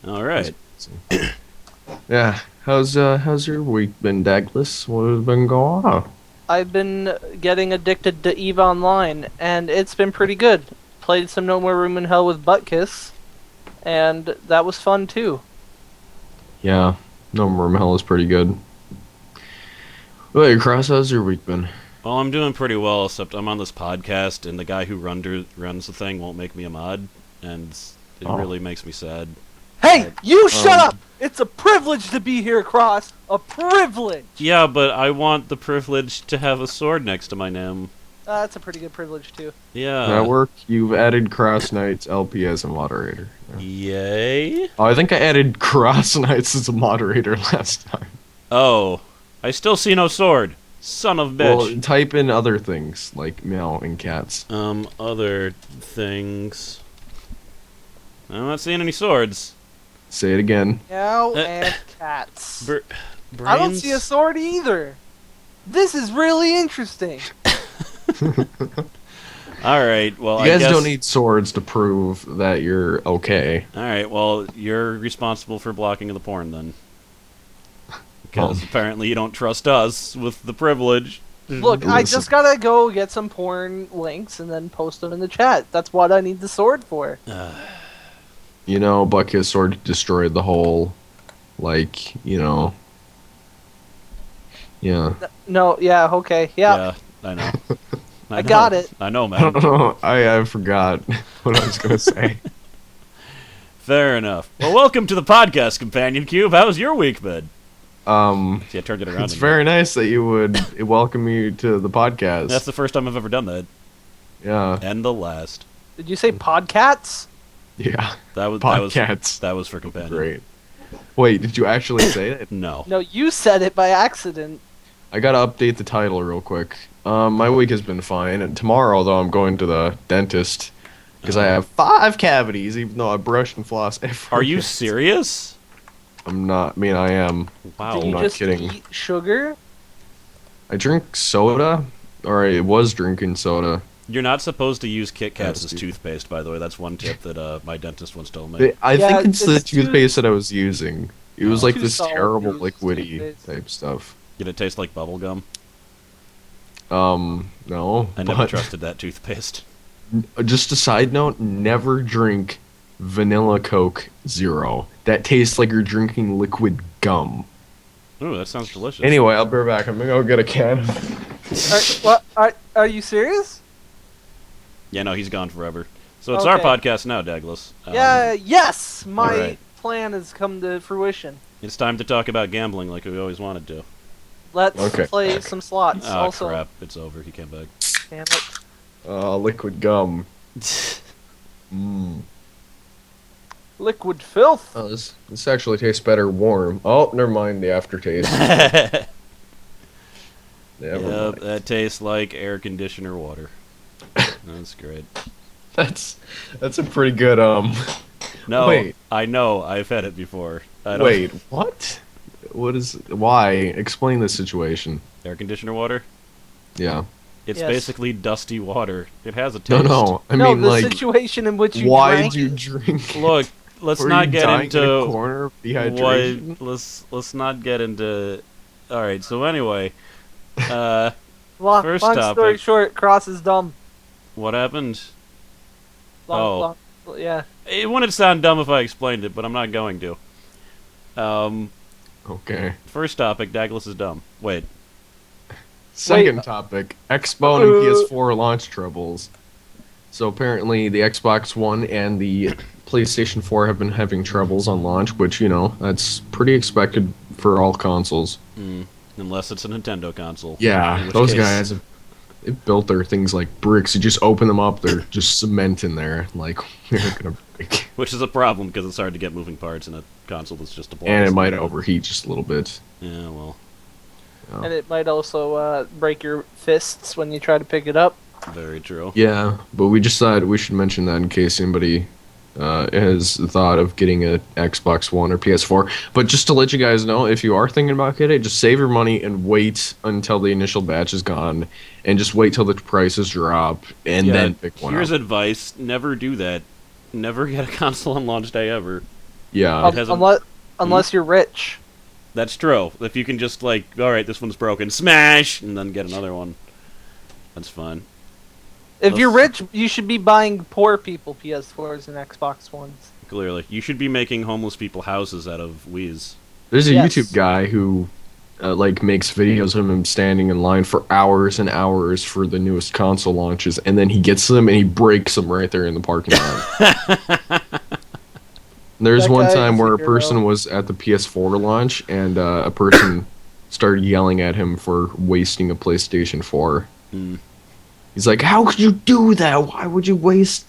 All right. Yeah. How's your week been, Dagless? What has been going on? I've been getting addicted to EVE Online, and it's been pretty good. Played some No More Room in Hell with Buttkiss, and that was fun too. Yeah. No More Hell is pretty good. Wait, Cross, how's your week been? Well, I'm doing pretty well, except I'm on this podcast, and the guy who runs the thing won't make me a mod, and it really makes me sad. Hey, you shut up! It's a privilege to be here, Cross. A privilege. Yeah, but I want the privilege to have a sword next to my name. That's a pretty good privilege too. Yeah. Network, you've added Cross Knights LP as a moderator. Yay. Oh, I think I added Cross Knights as a moderator last time. Oh, I still see no sword. Son of a bitch. Well, type in other things, like meow and cats. Other things. I'm not seeing any swords. Say it again. Meow and cats. Brains? I don't see a sword either. This is really interesting. Alright, well, You I guys guess... don't need swords to prove that you're okay. Alright, well, you're responsible for blocking the porn, then. Because apparently you don't trust us with the privilege. Look, I just gotta go get some porn links and then post them in the chat. That's what I need the sword for. You know, Bucket's sword destroyed the whole, like, you know. Yeah. No, yeah, okay, yeah. Yeah, I know. I got it. I know, I man. don't know. I forgot what I was gonna say. Fair enough. Well, welcome to the podcast, Companion Cube. How's your week been? See, I turned it around. It's very nice that you would welcome me to the podcast. That's the first time I've ever done that. Yeah. And the last. Did you say podcats? Yeah. That was Podcasts. That was for Companion. Great. Wait, did you actually say it? No. No, you said it by accident. I gotta update the title real quick. My week has been fine, and tomorrow, though, I'm going to the dentist because I have 5 cavities, even though I brush and floss every Are you day. serious? I'm not. I mean, I am. Wow. Did I'm you not just kidding. eat sugar? I drink soda, or I was drinking soda. You're not supposed to use Kit Kats That's as toothpaste, by the way. That's one tip that my dentist once told me. I Yeah, think it's the it's too- toothpaste that I was using. It was like Too this solid terrible use liquidy toothpaste. type stuff. Did it taste like bubble gum? No. I never but trusted that toothpaste. just a side note, never drink vanilla Coke Zero. That tastes like you're drinking liquid gum. Ooh, that sounds delicious. Anyway, I'll be right back. I'm gonna go get a can. Are you serious? Yeah, no, he's gone forever. So it's our Okay. podcast now, Douglas. Yes! My alright. plan has come to fruition. It's time to talk about gambling like we always wanted to. Let's Okay. play some slots. Oh, also, crap. It's over. He came back. damn it. Liquid gum. Mmm. Liquid filth. Oh, this actually tastes better warm. Oh, never mind the aftertaste. Never Yep, mind. that tastes like air conditioner water. That's great. That's a pretty good No, Wait. I know. I've had it before. I don't... Wait, what? What is why? Explain the situation. Air conditioner water? Yeah. It's Yes. basically dusty water. It has a No, taste. no. I No, mean, the like, situation in which you why drank did you drink? Look, let's Were not you get dying in a into corner of what. dehydration. Let's not get into. All right. So anyway, long First story topic. short, Cross is dumb. what happened? Long, yeah. It wouldn't sound dumb if I explained it, but I'm not going to. Okay. First topic, Dagless is dumb. Wait. Second topic: Xbone and PS4 launch troubles. So apparently, the Xbox One and the PlayStation 4 have been having troubles on launch, which that's pretty expected for all consoles. Unless it's a Nintendo console. Yeah, In which those case- guys have built their things like bricks. You just open them up, they're just cement in there. Like, they're gonna break. Which is a problem because it's hard to get moving parts in a console that's just a block. And it might overheat just a little bit. Yeah, well, And it might also break your fists when you try to pick it up. very true. Yeah, but we just thought we should mention that in case anybody has thought of getting a Xbox One or PS4. But just to let you guys know, if you are thinking about getting it, just save your money and wait until the initial batch is gone, and just wait till the prices drop, and Yeah, then pick one Here's up. advice: never do that. Never get a console on launch day ever. Yeah. It hasn't- Unless you're rich. That's true. If you can just like, all right, this one's broken, smash, and then get another one, that's fine. If you're rich, you should be buying poor people PS4s and Xbox Ones. Clearly, you should be making homeless people houses out of Wii's. There's a Yes. YouTube guy who like makes videos of him standing in line for hours and hours for the newest console launches, and then he gets them and he breaks them right there in the parking lot. There's That one guy time is a where a hero. person was at the PS4 launch and a person started yelling at him for wasting a PlayStation 4. Hmm. He's like, "How could you do that? Why would you waste?"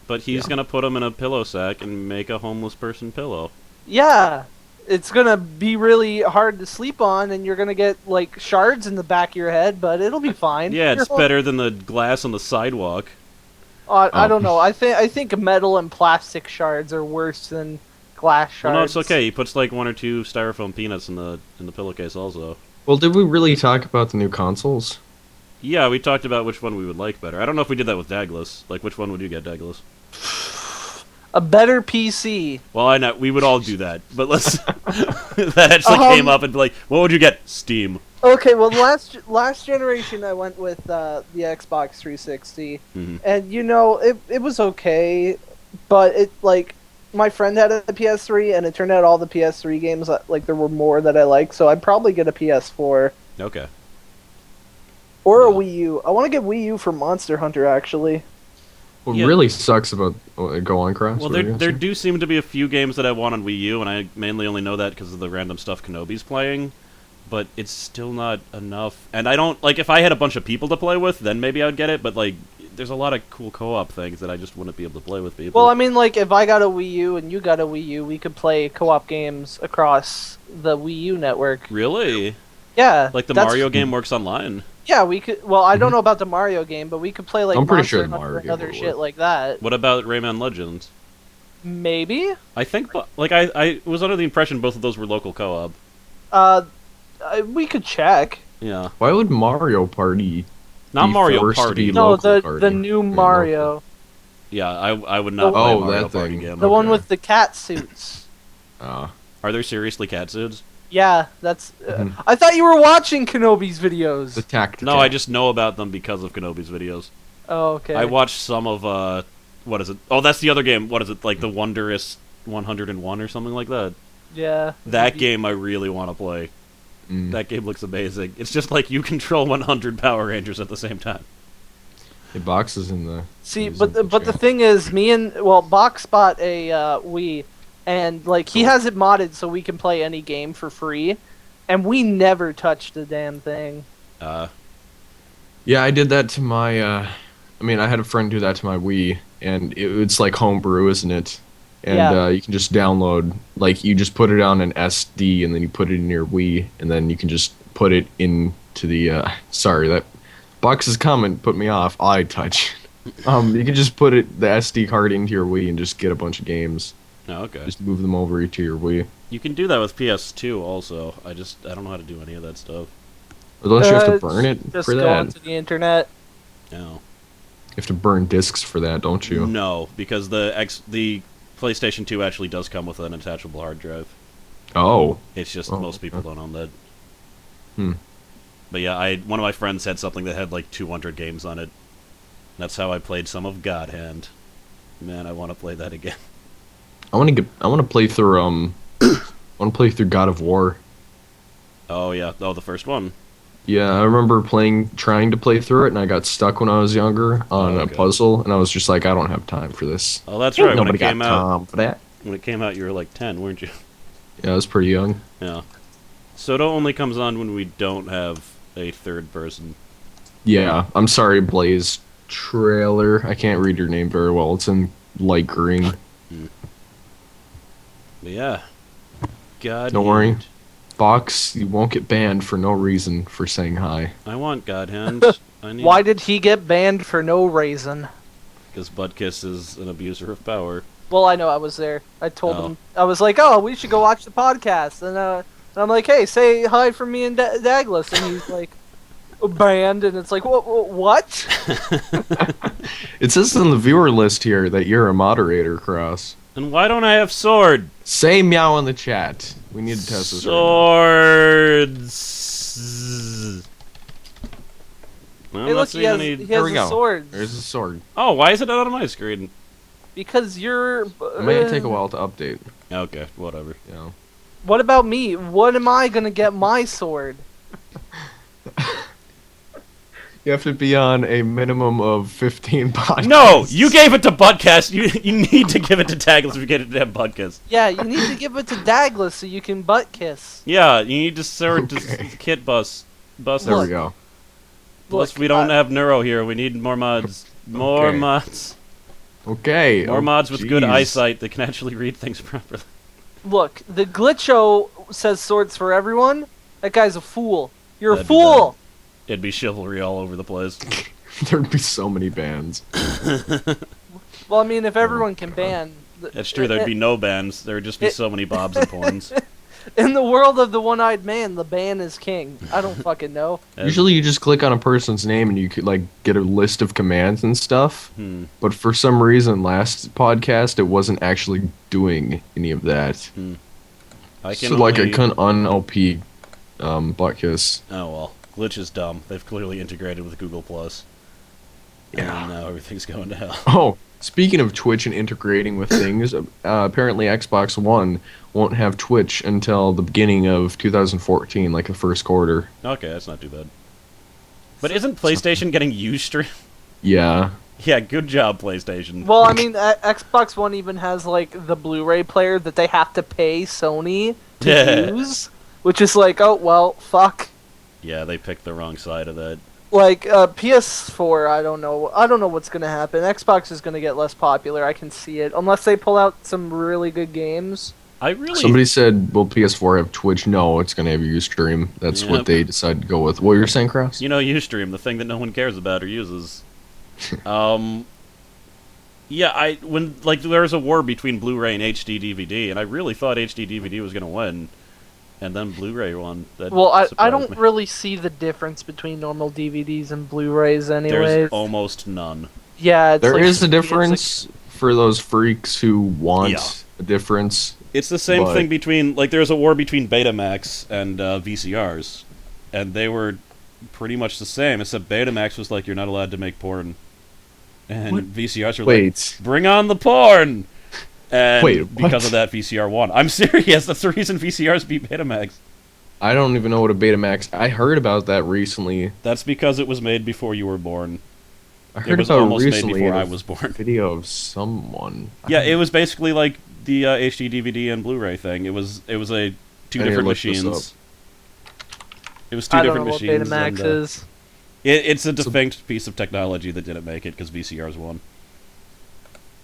But he's gonna put them in a pillow sack and make a homeless person pillow. Yeah, it's gonna be really hard to sleep on, and you're gonna get like shards in the back of your head, but it'll be fine. Yeah, it's You're- better than the glass on the sidewalk. I don't know. I think metal and plastic shards are worse than glass shards. Well, no, it's okay. He puts like 1 or 2 styrofoam peanuts in the pillowcase also. Well, did we really talk about the new consoles? Yeah, we talked about which one we would like better. I don't know if we did that with Dagless. Like, which one would you get, Dagless? A better PC. Well, I know we would all do that, but let's that actually came up and be like, what would you get? Steam. Okay, well, last generation I went with the Xbox 360, Mhm. and it was okay, but it like my friend had a PS3, and it turned out all the PS3 games like there were more that I liked, so I'd probably get a PS4 Okay. or a Yeah. Wii U. I want to get Wii U for Monster Hunter actually. What Yeah. really sucks about go on, Cross. Well, what were you there gonna say? do seem to be a few games that I want on Wii U, and I mainly only know that because of the random stuff Kenobi's playing. But it's still not enough. And I don't like if I had a bunch of people to play with, then maybe I would get it. But like, there's a lot of cool co-op things that I just wouldn't be able to play with people. Well, I mean, like if I got a Wii U and you got a Wii U, we could play co-op games across the Wii U network. Really? Yeah, Like the that's- Mario game works online. Yeah, we could. Well, I don't know about the Mario game, but we could play like I'm pretty Monster sure the Hunter Mario and game other would shit work. like that. What about Rayman Legends? Maybe. I think, like, I was under the impression both of those were local co-op. We could check. Yeah. Why would Mario Party? Not Be Mario forced to Party. be No, local the party. new Yeah, Mario, local. Yeah, I would not Oh, play a Mario that Party thing. game. the one Okay. with the cat suits. Are there seriously cat suits? Yeah, that's. Mhm. I thought you were watching Kenobi's videos. The tact. No, I just know about them because of Kenobi's videos. Oh, okay. I watched some of, what is it? Oh, that's the other game. What is it? Like the Wondrous 101 or something like that. Yeah. That game I really want to play. Mm. That game looks amazing. It's just like you control 100 Power Rangers at the same time. The box is in the. See, is but in the chat. thing is, Box bought a Wii, and like he has it modded so we can play any game for free, and we never touched the damn thing. Yeah, I did that to my. I mean, I had a friend do that to my Wii, and it's like homebrew, isn't it? And Yeah. you can just download, like, you just put it on an SD, and then you put it in your Wii, and then you can just put it into the. Sorry, that box's comment put me off. I touch. You can just put the SD card into your Wii and just get a bunch of games. Oh, okay. Just move them over to your Wii. You can do that with PS2 also. I don't know how to do any of that stuff. Or don't you have to burn it Just for go that? onto the internet. No. You have to burn discs for that, don't you? No, because the PlayStation 2 actually does come with an attachable hard drive. Oh. It's just Oh, most people okay. don't own that. Hmm. But yeah, one of my friends had something that had like 200 games on it. That's how I played some of God Hand. Man, I want to play that again. I want to play through I want to play through God of War. Oh yeah, the first one. Yeah, I remember trying to play through it, and I got stuck when I was younger on Oh, a okay. puzzle, and I was just like, I don't have time for this. Oh, that's right. When Nobody it came got out, time for that. when it came out, you were like 10, weren't you? Yeah, I was pretty young. Yeah. So it only comes on when we don't have a third person. Yeah, I'm sorry, Blaze Trailer. I can't read your name very well. It's in light green. But yeah. God Don't worry. Hand. Box, you won't get banned for no reason for saying hi. I want God Hand. I need Why did he get banned for no reason? because Buttkiss is an abuser of power. Well, I know I was there. I told Oh. him I was like, "Oh, we should go watch the podcast." And I'm like, "Hey, say hi from me and Dagless," and he's like, "Banned," and it's like, "What?" It says on the viewer list here that you're a moderator, Cross. And why don't I have sword? Say meow in the chat. We need to test this. Swords. Hey, look, he has a sword. There's a sword. Oh, why is it not on my screen? Because you're... It may take a while to update. Okay, whatever. Yeah. What about me? What am I gonna get my sword? You have to be on a minimum of 15 podcasts. No! You gave it to Buttcast! You need to give it to Dagless if you get it to Buttkiss. Yeah, you need to give it to Dagless so you can butt kiss. Yeah, you need to sort Okay. kit bus. There we go. Plus, Look, we don't have Neuro here. We need more mods. More Okay. mods. Okay. More mods with good jeez. eyesight that can actually read things properly. Look, the Glitcho says swords for everyone. That guy's a fool. You're That'd a be fool! It'd be chivalry all over the place. There'd be so many bands. Well, I mean, if everyone can God. ban... That's true, there'd be no bans. There would just be so many Bobs and Porns. In the world of the one-eyed man, the ban is king. I don't fucking know. Usually you just click on a person's name and you could like get a list of commands and stuff. But for some reason last podcast it wasn't actually doing any of that. I can So like I only- couldn't un-LP Buttkiss. Oh well. Glitch is dumb. They've clearly integrated with Google Plus. Yeah. And now everything's going to hell. Oh, speaking of Twitch and integrating with things, apparently Xbox One won't have Twitch until the beginning of 2014, like the first quarter. Okay, that's not too bad. But isn't PlayStation getting Ustream? Yeah. Yeah, good job, PlayStation. Well, I mean, Xbox One even has, like, the Blu-ray player that they have to pay Sony to Yeah. use. Which is like, oh, well, fuck. Yeah, they picked the wrong side of that. Like, PS4, I don't know. I don't know what's gonna happen. Xbox is gonna get less popular, I can see it. Unless they pull out some really good games. I really... Somebody said, will PS4 have Twitch? No, it's going to have Ustream. That's Yep. what they decided to go with. What were you saying, Cross? You know Ustream, the thing that no one cares about or uses. Yeah, when there was a war between Blu-ray and HD DVD, and I really thought HD DVD was gonna win, and then Blu-ray won. That Well, I surprised don't me. really see the difference between normal DVDs and Blu-rays anyways. There's almost none. Yeah, it's There like is a it's difference for those freaks who want Yeah. a difference. It's the same But- thing between there was a war between Betamax and VCRs, and they were pretty much the same, except Betamax was like, you're not allowed to make porn, and What? VCRs were like, Wait. bring on the porn. And Wait, what? because of that, VCR won. I'm serious. That's the reason VCRs beat Betamax. I don't even know what a Betamax... I heard about that recently. That's because it was made before you were born. I It heard was about it almost made recently before in a I was born. video of someone. Yeah, it was basically like the HD DVD and Blu-ray thing. It was a two I need to different look this machines. It was two I don't different know what machines. Betamax and, is. It's a defunct piece of technology that didn't make it because VCRs won.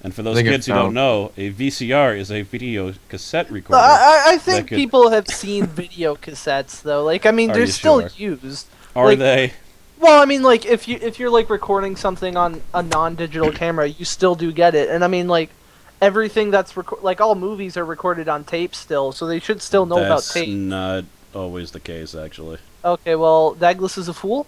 And for those think I kids who don't found- know, a VCR is a video cassette recorder. I think could- people have seen video cassettes though. Like, I mean, Are they're you still sure? used. Are like- they? Well, I mean, like if you're like recording something on a non-digital camera, you still do get it. And I mean, like everything that's like all movies are recorded on tape still, so they should still know about That's tape. not always the case, actually. Okay, well, Dagless is a fool.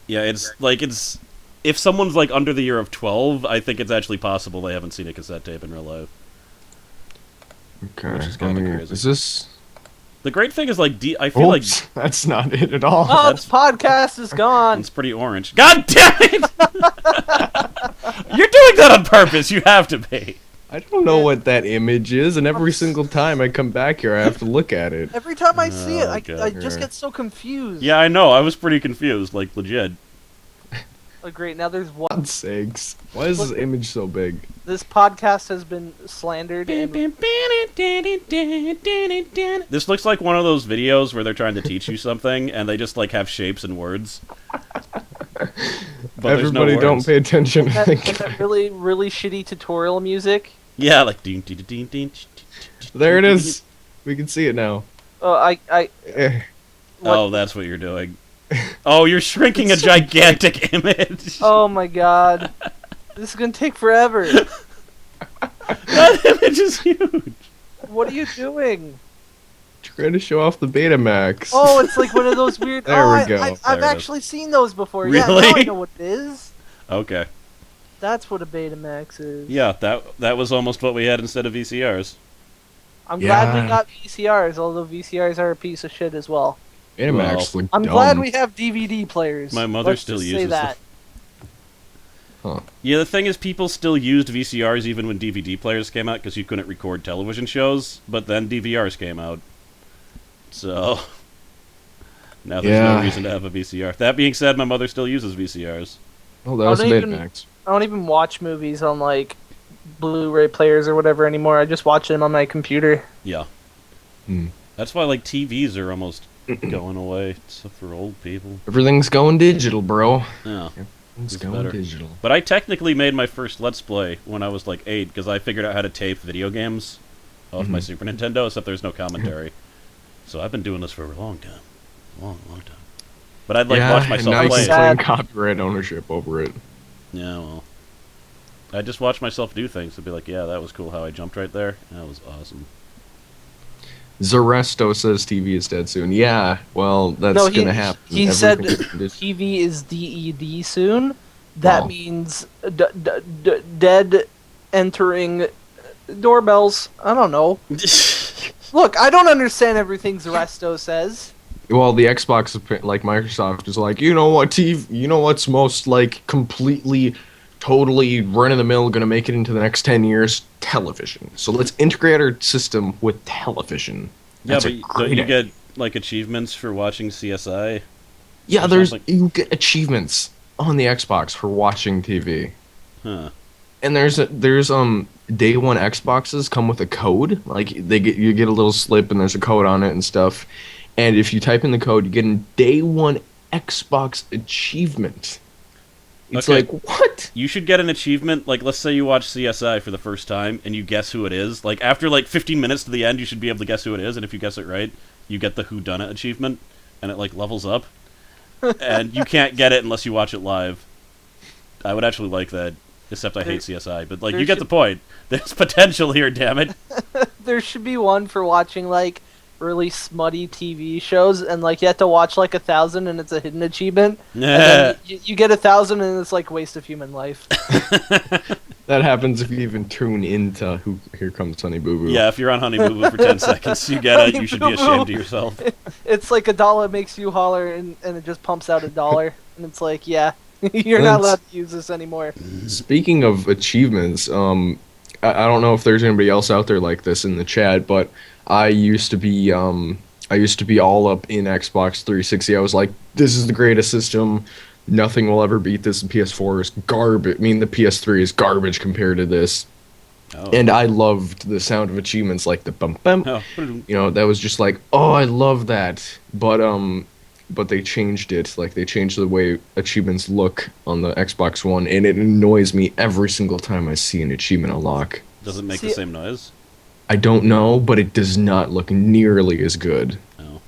Yeah, it's if someone's like under the year of 12, I think it's actually possible they haven't seen a cassette tape in real life. Okay. Which is kinda crazy. Is this... The great thing is like I feel like Oops, that's not it at all. Oh, this podcast is gone. it's pretty orange. God damn it! You're doing that on purpose. You have to be. I don't know what that image is, and every single time I come back here, I have to look at it. Every time I see it, Oh, I God. just get so confused. Yeah, I know. I was pretty confused, like legit. Oh, great. Now there's one. God's sakes. Why is this image so big? This podcast has been slandered. And This looks like one of those videos where they're trying to teach you something, and they just like have shapes and words. But there's no Everybody don't words. pay attention. I that, think. and that really, really shitty tutorial music. Yeah, like ding ding ding ding. There it is. We can see it now. Oh, I Eh. what- Oh, that's what you're doing. Oh, you're shrinking a gigantic image. Oh my god. This is gonna take forever. That image is huge. What are you doing? Trying to show off the Betamax. Oh, it's like one of those weird. There oh, we go. I've There it is. actually seen those before. Yeah, now I Really? know what it is. Okay. That's what a Betamax is. Yeah, that was almost what we had instead of VCRs. I'm glad we Yeah. got VCRs, although VCRs are a piece of shit as well. Betamax looked I'm dumb. glad we have DVD players. My mother Let's still just uses say that. Huh. Yeah, the thing is, people still used VCRs even when DVD players came out because you couldn't record television shows. But then DVRs came out, so now there's no Yeah. reason to have a VCR. That being said, my mother still uses VCRs. Oh, that was don't even- Betamax. I don't even watch movies on like Blu-ray players or whatever anymore. I just watch them on my computer. Yeah, Hmm. that's why like TVs are almost going away, except for old people. Everything's going digital, bro. Yeah. It's It's going better. digital. But I technically made my first Let's Play when I was like 8 because I figured out how to tape video games off my Super Nintendo, except there's no commentary. So I've been doing this for a long time. Long time. But I'd like watch and myself now you play can it. claim copyright ownership over it. Yeah, well. I just watch myself do things and be like, yeah, that was cool how I jumped right there. That was awesome. Zaresto says TV is dead soon. Yeah, well, that's No, gonna happen. he said Everything is- TV is DED soon. That Wow. means dead entering doorbells. I don't know. Look, I don't understand everything Zaresto says. Well, the Xbox, like Microsoft, is like, you know what, TV, you know what's most like completely, totally run of the mill, gonna make it into the next 10 years? Television. So let's integrate our system with television. Yeah, That's but a don't great you idea. get like achievements for watching CSI? Yeah, or there's something? you get achievements on the Xbox for watching TV. Huh. And there's day one Xboxes come with a code. Like you get a little slip and there's a code on it and stuff. And if you type in the code, you get a day one Xbox achievement. It's Okay. like, what? You should get an achievement, like, let's say you watch CSI for the first time, and you guess who it is. Like, after, 15 minutes to the end, you should be able to guess who it is, and if you guess it right, you get the whodunit achievement, and it, levels up. And you can't get it unless you watch it live. I would actually like that, except I hate CSI, but, you get the point. There's potential here, damn it. There should be one for watching really smutty TV shows, and you have to watch 1,000, and it's a hidden achievement. And then you get 1,000, and it's waste of human life. That happens if you even tune into Here Comes Honey Boo Boo. Yeah, if you're on Honey Boo Boo for 10 seconds, you get it. You should be ashamed of yourself. It's like a dollar makes you holler, and it just pumps out $1, and it's yeah, you're not allowed to use this anymore. Speaking of achievements, I don't know if there's anybody else out there like this in the chat, but I used to be all up in Xbox 360. I was like, this is the greatest system. Nothing will ever beat this. The PS4 is garbage. I mean, the PS3 is garbage compared to this. Oh. And I loved the sound of achievements, like the bump bump. Oh. You know, that was just like, oh, I love that. But they changed it. Like, they changed the way achievements look on the Xbox One, and it annoys me every single time I see an achievement unlock. Does it make the same noise? I don't know, but it does not look nearly as good. Oh.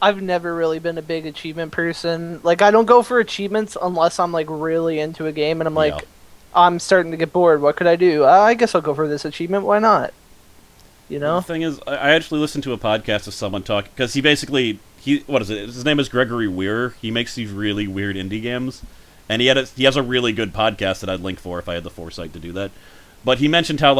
I've never really been a big achievement person. I don't go for achievements unless I'm really into a game, and I'm Yeah. I'm starting to get bored. What could I do? I guess I'll go for this achievement. Why not? You know? The thing is, I actually listened to a podcast of someone talk because what is it? His name is Gregory Weir. He makes these really weird indie games, and he has a really good podcast that I'd link for if I had the foresight to do that. But he mentioned how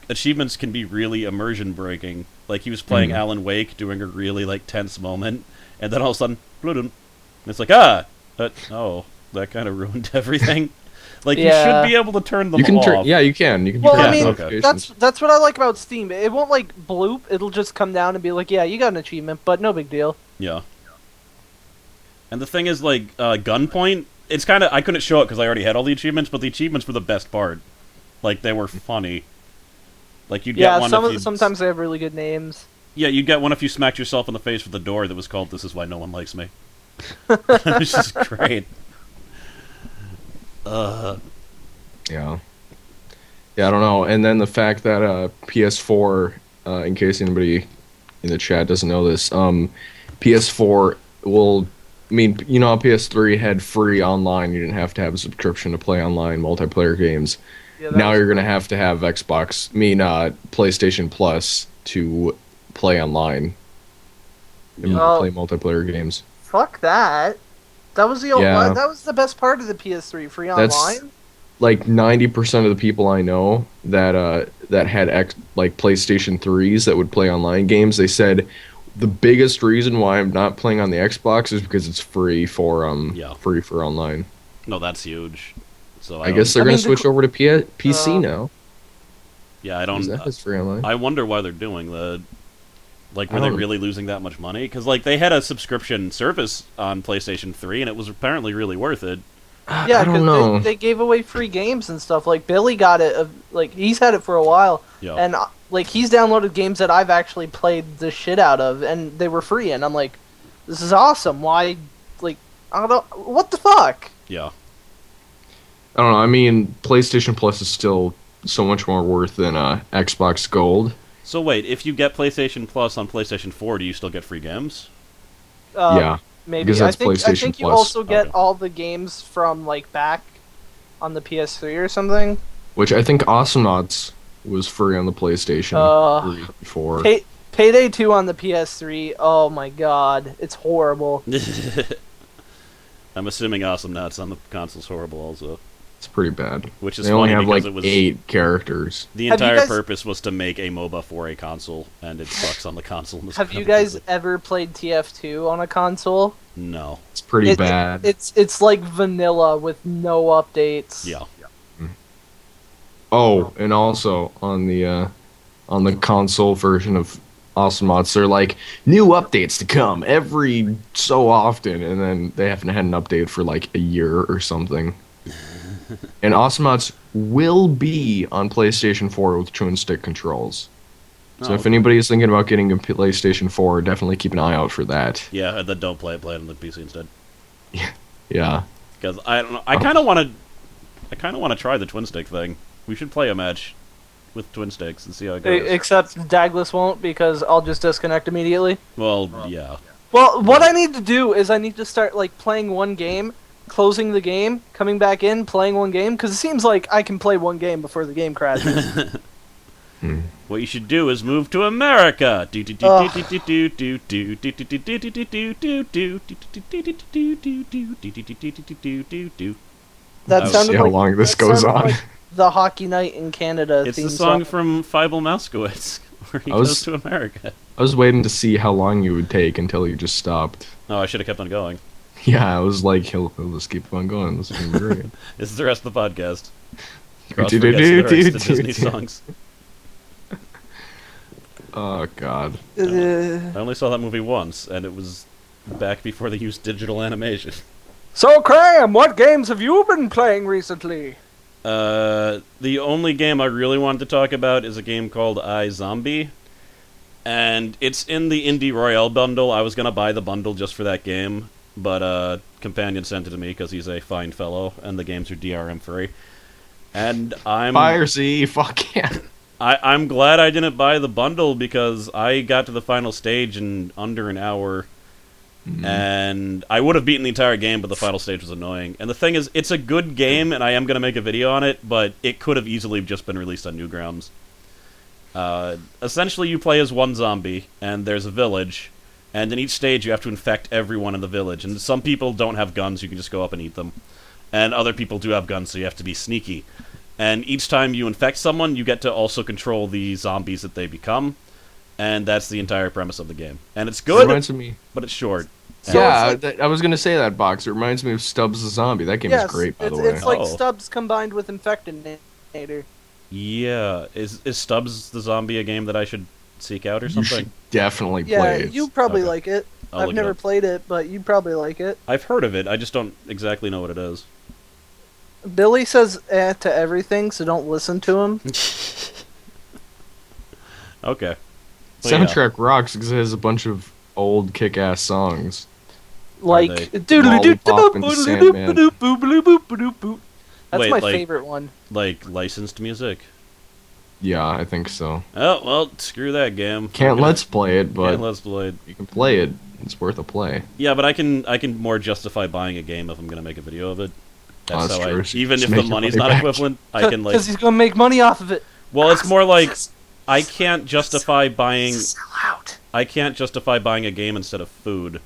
achievements can be really immersion breaking. Like he was playing Alan Wake, doing a really tense moment, and then all of a sudden, bloodum. And it's that kind of ruined everything. You Yeah. should be able to turn them You can off. turn, yeah, you can. You can Well, turn I off mean, notifications. that's what I like about Steam. It won't bloop. It'll just come down and be yeah, you got an achievement, but no big deal. Yeah. And the thing is, Gunpoint, it's kind of... I couldn't show it because I already had all the achievements, but the achievements were the best part. They were funny. You'd get one if you... sometimes they have really good names. Yeah, you'd get one if you smacked yourself in the face with a door that was called This Is Why No One Likes Me. It's just great. Yeah. Yeah, I don't know. And then the fact that PS4, in case anybody in the chat doesn't know this, PS4 will... I mean, you know how PS3 had free online, you didn't have to have a subscription to play online multiplayer games. Yeah, Now you're going to have PlayStation Plus to play online and Oh. play multiplayer games. Fuck that. That was the Yeah. that was the best part of the PS3, free That's- online. like 90% of the people I know that had PlayStation 3s that would play online games, they said the biggest reason why I'm not playing on the Xbox is because it's Yeah. free for online. No, that's huge. So I guess they're I gonna mean, switch over to PC now. yeah, I Because don't. that is free online. I wonder why they're doing that. Like, I were they don't- really losing that much money? Because like they had a subscription service on PlayStation 3, and it was apparently really worth it. Yeah, I don't 'cause know. they gave away free games and stuff. Like Billy got it. Like he's had it for a while, Yeah. and like he's downloaded games that I've actually played the shit out of, and they were free. And I'm like, this is awesome. Why? Like, I don't know. What the fuck? Yeah. I don't know. I mean, PlayStation Plus is still so much more worth than Xbox Gold. So wait, if you get PlayStation Plus on PlayStation 4, do you still get free games? Yeah, Maybe. because that's I think PlayStation you Plus. also get Okay. all the games from like back on the PS3 or something. Which I think Awesomenauts was free on the PlayStation Uh, 3 before. Payday 2 on the PS3. Oh my god, it's horrible. I'm assuming Awesome Nuts on the console's horrible also. It's pretty bad. Which is They only funny have like because it was 8 characters. the Have you entire guys- purpose was to make a MOBA for a console, and it sucks on the console. Have you guys ever played TF2 on a console? No. It's pretty It- bad. It's like vanilla with no updates. Yeah. Oh, and also on the console version of Awesomenauts, they're like new updates to come every so often, and then they haven't had an update for like a year or something. And Awesomenauts will be on PlayStation 4 with twin stick controls. So Oh, if anybody is thinking about getting a PlayStation 4, definitely keep an eye out for that. yeah, and then don't play it on the PC instead. Yeah. Because I don't know. I kind of want to try the twin stick thing. We should play a match with twin sticks and see how it goes. Except Dagless won't because I'll just disconnect immediately. Well, yeah. Well, what I need to do is I need to start like playing one game, closing the game, coming back in, playing one game because it seems like I can play one game before the game crashes. What you should do is move to America. That Let's sounded see how like, long this that goes sounded on. like the Hockey Night in Canada It's theme the song from Feibel Moskowitz, where he I was- goes to America. I was waiting to see how long you would take until you just stopped. Oh, I should have kept on going. Yeah, I was like, he'll just keep on going. This is gonna be great. This is the rest of the podcast. Cross forgets lyrics to Disney songs. Oh god. I only saw that movie once, and it was back before they used digital animation. So, Cram, what games have you been playing recently? The only game I really wanted to talk about is a game called iZombie. And it's in the Indie Royale bundle. I was going to buy the bundle just for that game, but Companion sent it to me because he's a fine fellow, and the games are DRM free. And Fire Z, fuck yeah. I'm glad I didn't buy the bundle because I got to the final stage in under an hour. And I would have beaten the entire game, but the final stage was annoying. And the thing is, it's a good game, and I am going to make a video on it, but it could have easily just been released on Newgrounds. Essentially, you play as one zombie, and there's a village, and in each stage you have to infect everyone in the village. And some people don't have guns, you can just go up and eat them. And other people do have guns, so you have to be sneaky. And each time you infect someone, you get to also control the zombies that they become. And that's the entire premise of the game. And it's It good, reminds me. but it's short. So Yeah, it's I was gonna say that, Box. It reminds me of Stubbs the Zombie. That game is great, by the way. It's like Oh. Stubbs combined with Infectinator. Yeah, is Stubbs the Zombie a game that I should seek out or You something? should definitely Yeah, play it. you probably Okay. like it. I'll I've look it never up. played it, but you probably like it. I've heard of it, I just don't exactly know what it is. Billy says to everything, so don't listen to him. Okay. Well, yeah. Soundtrack rocks because it has a bunch of old kick-ass songs. Like they? Lollipop and Sandman. That's Wait, my like- favorite one. Like licensed music. Yeah, I think so. Oh, well, screw that game. Can't let's play it, but Can't let's play it. you can play it. It's worth a play. Yeah, but I can more justify buying a game if I'm gonna make a video of it. Oh, that's how true. I, So even just if the make your money's money not back. equivalent, I can like. Because he's gonna make money off of it. Well, it's more like I can't justify buying. Sell out. I can't justify buying a game instead of food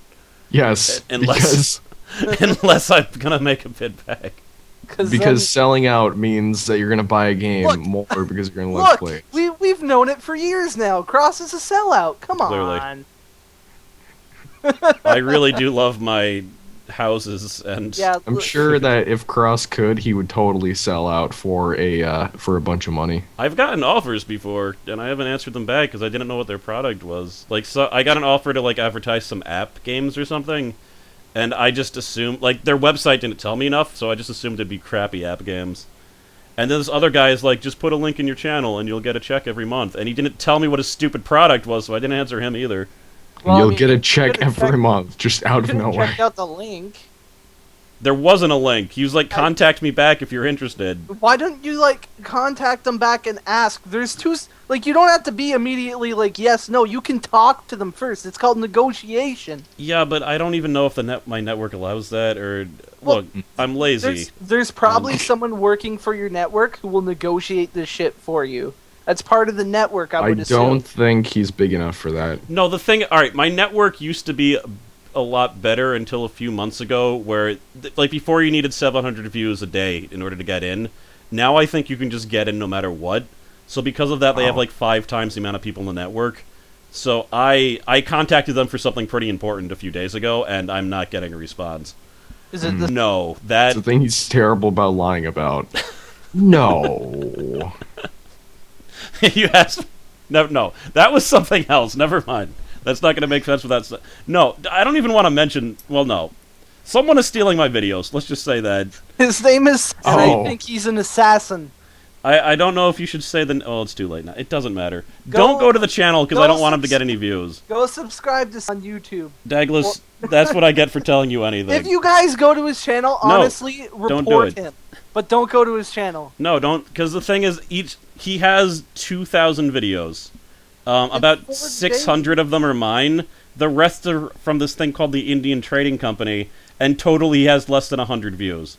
Yes, Unless- because unless I'm gonna make a bid back. Because selling out means that you're gonna buy a game more because you're gonna let's play it. We've known it for years now. Cross is a sellout. Come Clearly. on. I really do love my houses, and Yeah, I'm sure that if Cross could, he would totally sell out for a bunch of money. I've gotten offers before, and I haven't answered them back because I didn't know what their product was. Like, so I got an offer to like advertise some app games or something, and I just assumed like their website didn't tell me enough, so I just assumed it'd be crappy app games. And then this other guy is like, just put a link in your channel and you'll get a check every month. And he didn't tell me what his stupid product was, so I didn't answer him either. Well, You'll get a check every month, just out of you nowhere. check out the link. There wasn't a link. He was like, contact me back if you're interested. Why don't you like contact them back and ask? There's two. Like, you don't have to be immediately like yes, no. You can talk to them first. It's called negotiation. Yeah, but I don't even know if my network allows that, or... Look, I'm lazy. There's probably someone working for your network who will negotiate this shit for you. That's part of the network, I would assume. I don't think he's big enough for that. No, the thing... Alright, my network used to be a lot better until a few months ago, where, like, before you needed 700 views a day in order to get in. Now I think you can just get in no matter what. So because of that, they have, like, 5 times the amount of people in the network. So I contacted them for something pretty important a few days ago, and I'm not getting a response. Is it No, That's the thing he's terrible about lying about. No. You asked... No, that was something else. Never mind. That's not going to make sense with that. No, I don't even want to mention... Well, no. Someone is stealing my videos. Let's just say that. His name is... And I think he's an assassin. I don't know if you should say the... Oh, it's too late now. It doesn't matter. Don't go to the channel, because I don't want him to get any views. Go subscribe to on YouTube. Dagless, that's what I get for telling you anything. If you guys go to his channel, honestly, report him. But don't go to his channel. No, don't, because the thing is, he has 2,000 videos. About 600 of them are mine. The rest are from this thing called the Indian Trading Company, and totally he has less than 100 views.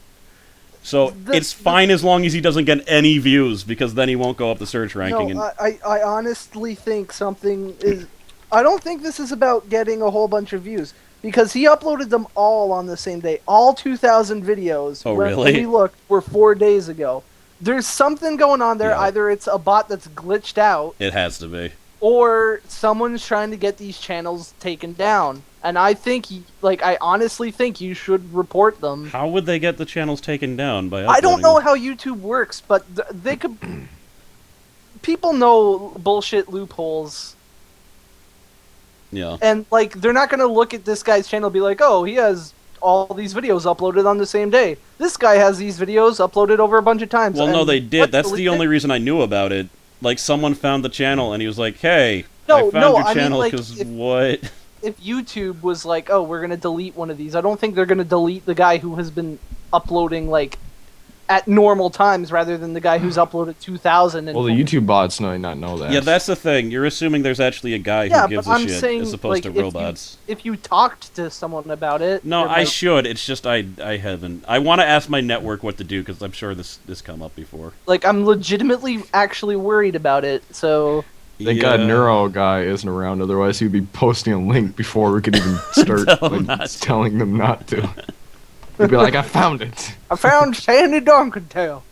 So it's fine as long as he doesn't get any views, because then he won't go up the search ranking. No, I honestly think something is... I don't think this is about getting a whole bunch of views, because he uploaded them all on the same day. All 2,000 videos. Oh, really? When we looked, were 4 days ago. There's something going on there. Yeah. Either it's a bot that's glitched out, It has to be. or someone's trying to get these channels taken down. And I think, I honestly think you should report them. How would they get the channels taken down? By uploading? I don't know how YouTube works, but they could... People know bullshit loopholes. Yeah. And, they're not going to look at this guy's channel and be like, oh, he has all these videos uploaded on the same day. This guy has these videos uploaded over a bunch of times. Well, no, they did. That's the only reason I knew about it. Like, someone found the channel, and he was like, hey, I found your channel, because what? If YouTube was like, oh, we're going to delete one of these, I don't think they're going to delete the guy who has been uploading, at normal times, rather than the guy who's uploaded 2,000. Well, the YouTube bots might not know that. Yeah, that's the thing. You're assuming there's actually a guy who gives a shit, as opposed to robots. If you talked to someone about it... No, I should. It's just I haven't. I want to ask my network what to do, because I'm sure this come up before. I'm legitimately actually worried about it, so... Thank God Neuro Guy isn't around, otherwise he'd be posting a link before we could even start telling them not to. He'd be like, I found it. I found Sandy Duncantail.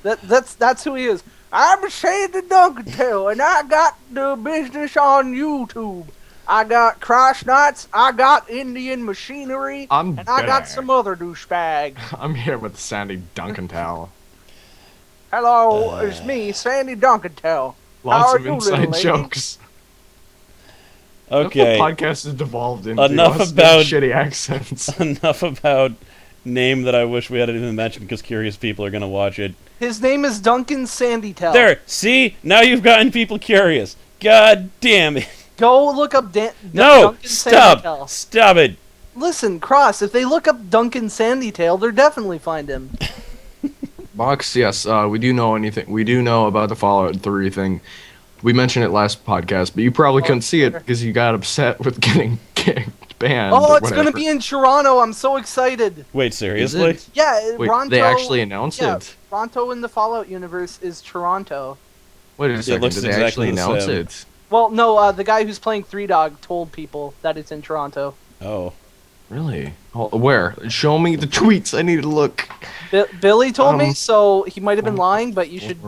That's who he is. I'm Sandy Duncantail, and I got the business on YouTube. I got Cross Knots, I got Indian Machinery, and I got some other douchebag. I'm here with Sandy Duncantail. Hello, it's me, Sandy Duncantail. Lots of inside jokes. Okay. That's what podcast has devolved into. Enough about shitty accents. Enough about name that I wish we hadn't even mentioned, because curious people are going to watch it. His name is Duncan Sandytail. There, see? Now you've gotten people curious. God damn it. Go look up No, Duncan stop. Sandytail. Stop it. Listen, Cross, if they look up Duncan Sandytail, they'll definitely find him. Box, yes, we do know anything. We do know about the Fallout 3 thing. We mentioned it last podcast, but you probably couldn't see it because you got upset with getting banned. Oh, it's going to be in Toronto. I'm so excited. Wait, seriously? Yeah, Wait, Ronto, they actually announced it? Ronto in the Fallout universe is Toronto. Wait a second, did they actually announce it? Well, no, the guy who's playing Three Dog told people that it's in Toronto. Oh. Really? Oh, where? Show me the tweets. I need to look. Billy told me, Um, so he might have been lying, but you should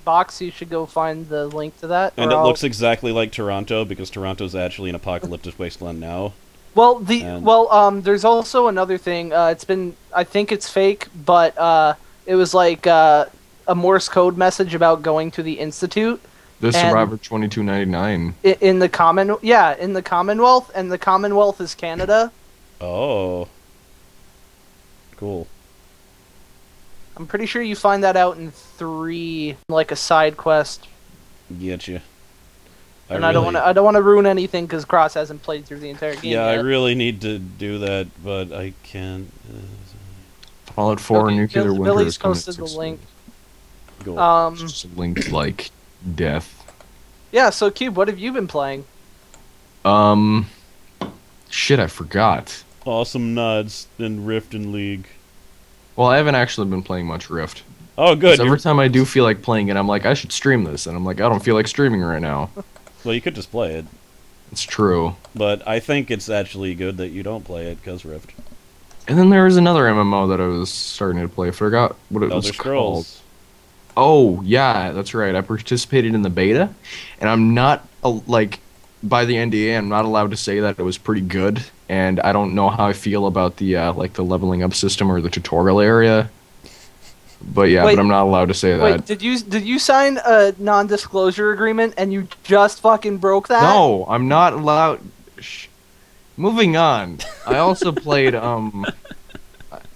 Box. You should go find the link to that. And or it I'll- looks exactly like Toronto because Toronto's actually an apocalyptic wasteland now. Well, there's also another thing. I think it's fake, but it was like a Morse code message about going to the institute This and- Survivor 2299. in the Commonwealth, and the Commonwealth is Canada. Oh. Cool. I'm pretty sure you find that out in 3, like a side quest. Getcha. I don't want to ruin anything because Cross hasn't played through the entire game. Yeah, I yet. really need to do that, but I can't. Fallout 4 Okay, Nuclear Winter Billy's is coming posted the link. Go. Just linked like death. Yeah. So Cube, what have you been playing? Shit, I forgot. Awesome nods in Rift and League. Well, I haven't actually been playing much Rift. Oh, good. 'Cause every time I do feel like playing it, I'm like, I should stream this, and I'm like, I don't feel like streaming right now. Well, you could just play it, It's true. but I think it's actually good that you don't play it because Rift. And then there was another MMO that I was starting to play. I forgot what it was Elder called. Scrolls. Oh, yeah, that's right. I participated in the beta, and I'm not, like, by the NDA, I'm not allowed to say that it was pretty good, and I don't know how I feel about the, like, the leveling up system or the tutorial area. But yeah, Wait, but I'm not allowed to say Wait, that. did you sign a non-disclosure agreement and you just fucking broke that? No, I'm not allowed. Moving on. I also played, I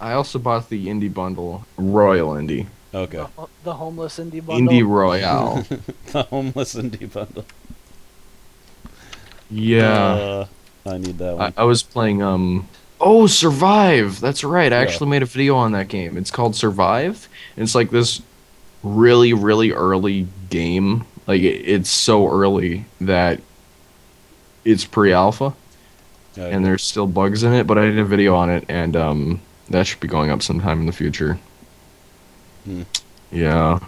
also bought the indie bundle, Royal Indie. Okay. The homeless indie bundle. Indie Royale. The homeless indie bundle. Yeah. I need that one. I was playing, oh, Survive! That's right, I Yeah. actually made a video on that game. It's called Survive, and it's like this really, really early game. Like, it's so early that it's pre-alpha, Okay. and there's still bugs in it, but I did a video on it, and, that should be going up sometime in the future. Hmm. Yeah.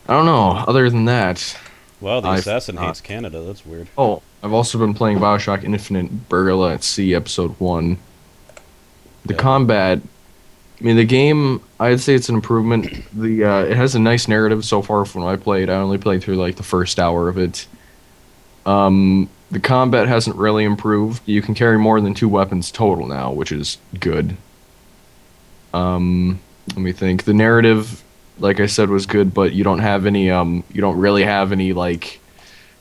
I don't know, other than that... Wow, the I assassin forgot. hates Canada. That's weird. Oh, I've also been playing Bioshock Infinite Burglar at Sea Episode 1. The Yeah. combat, I mean, the game, I'd say it's an improvement. It has a nice narrative so far from when I played. I only played through, like, the first hour of it. The combat hasn't really improved. You can carry more than 2 weapons total now, which is good. Let me think. The narrative, like I said, was good, but you don't have any, you don't really have any, like,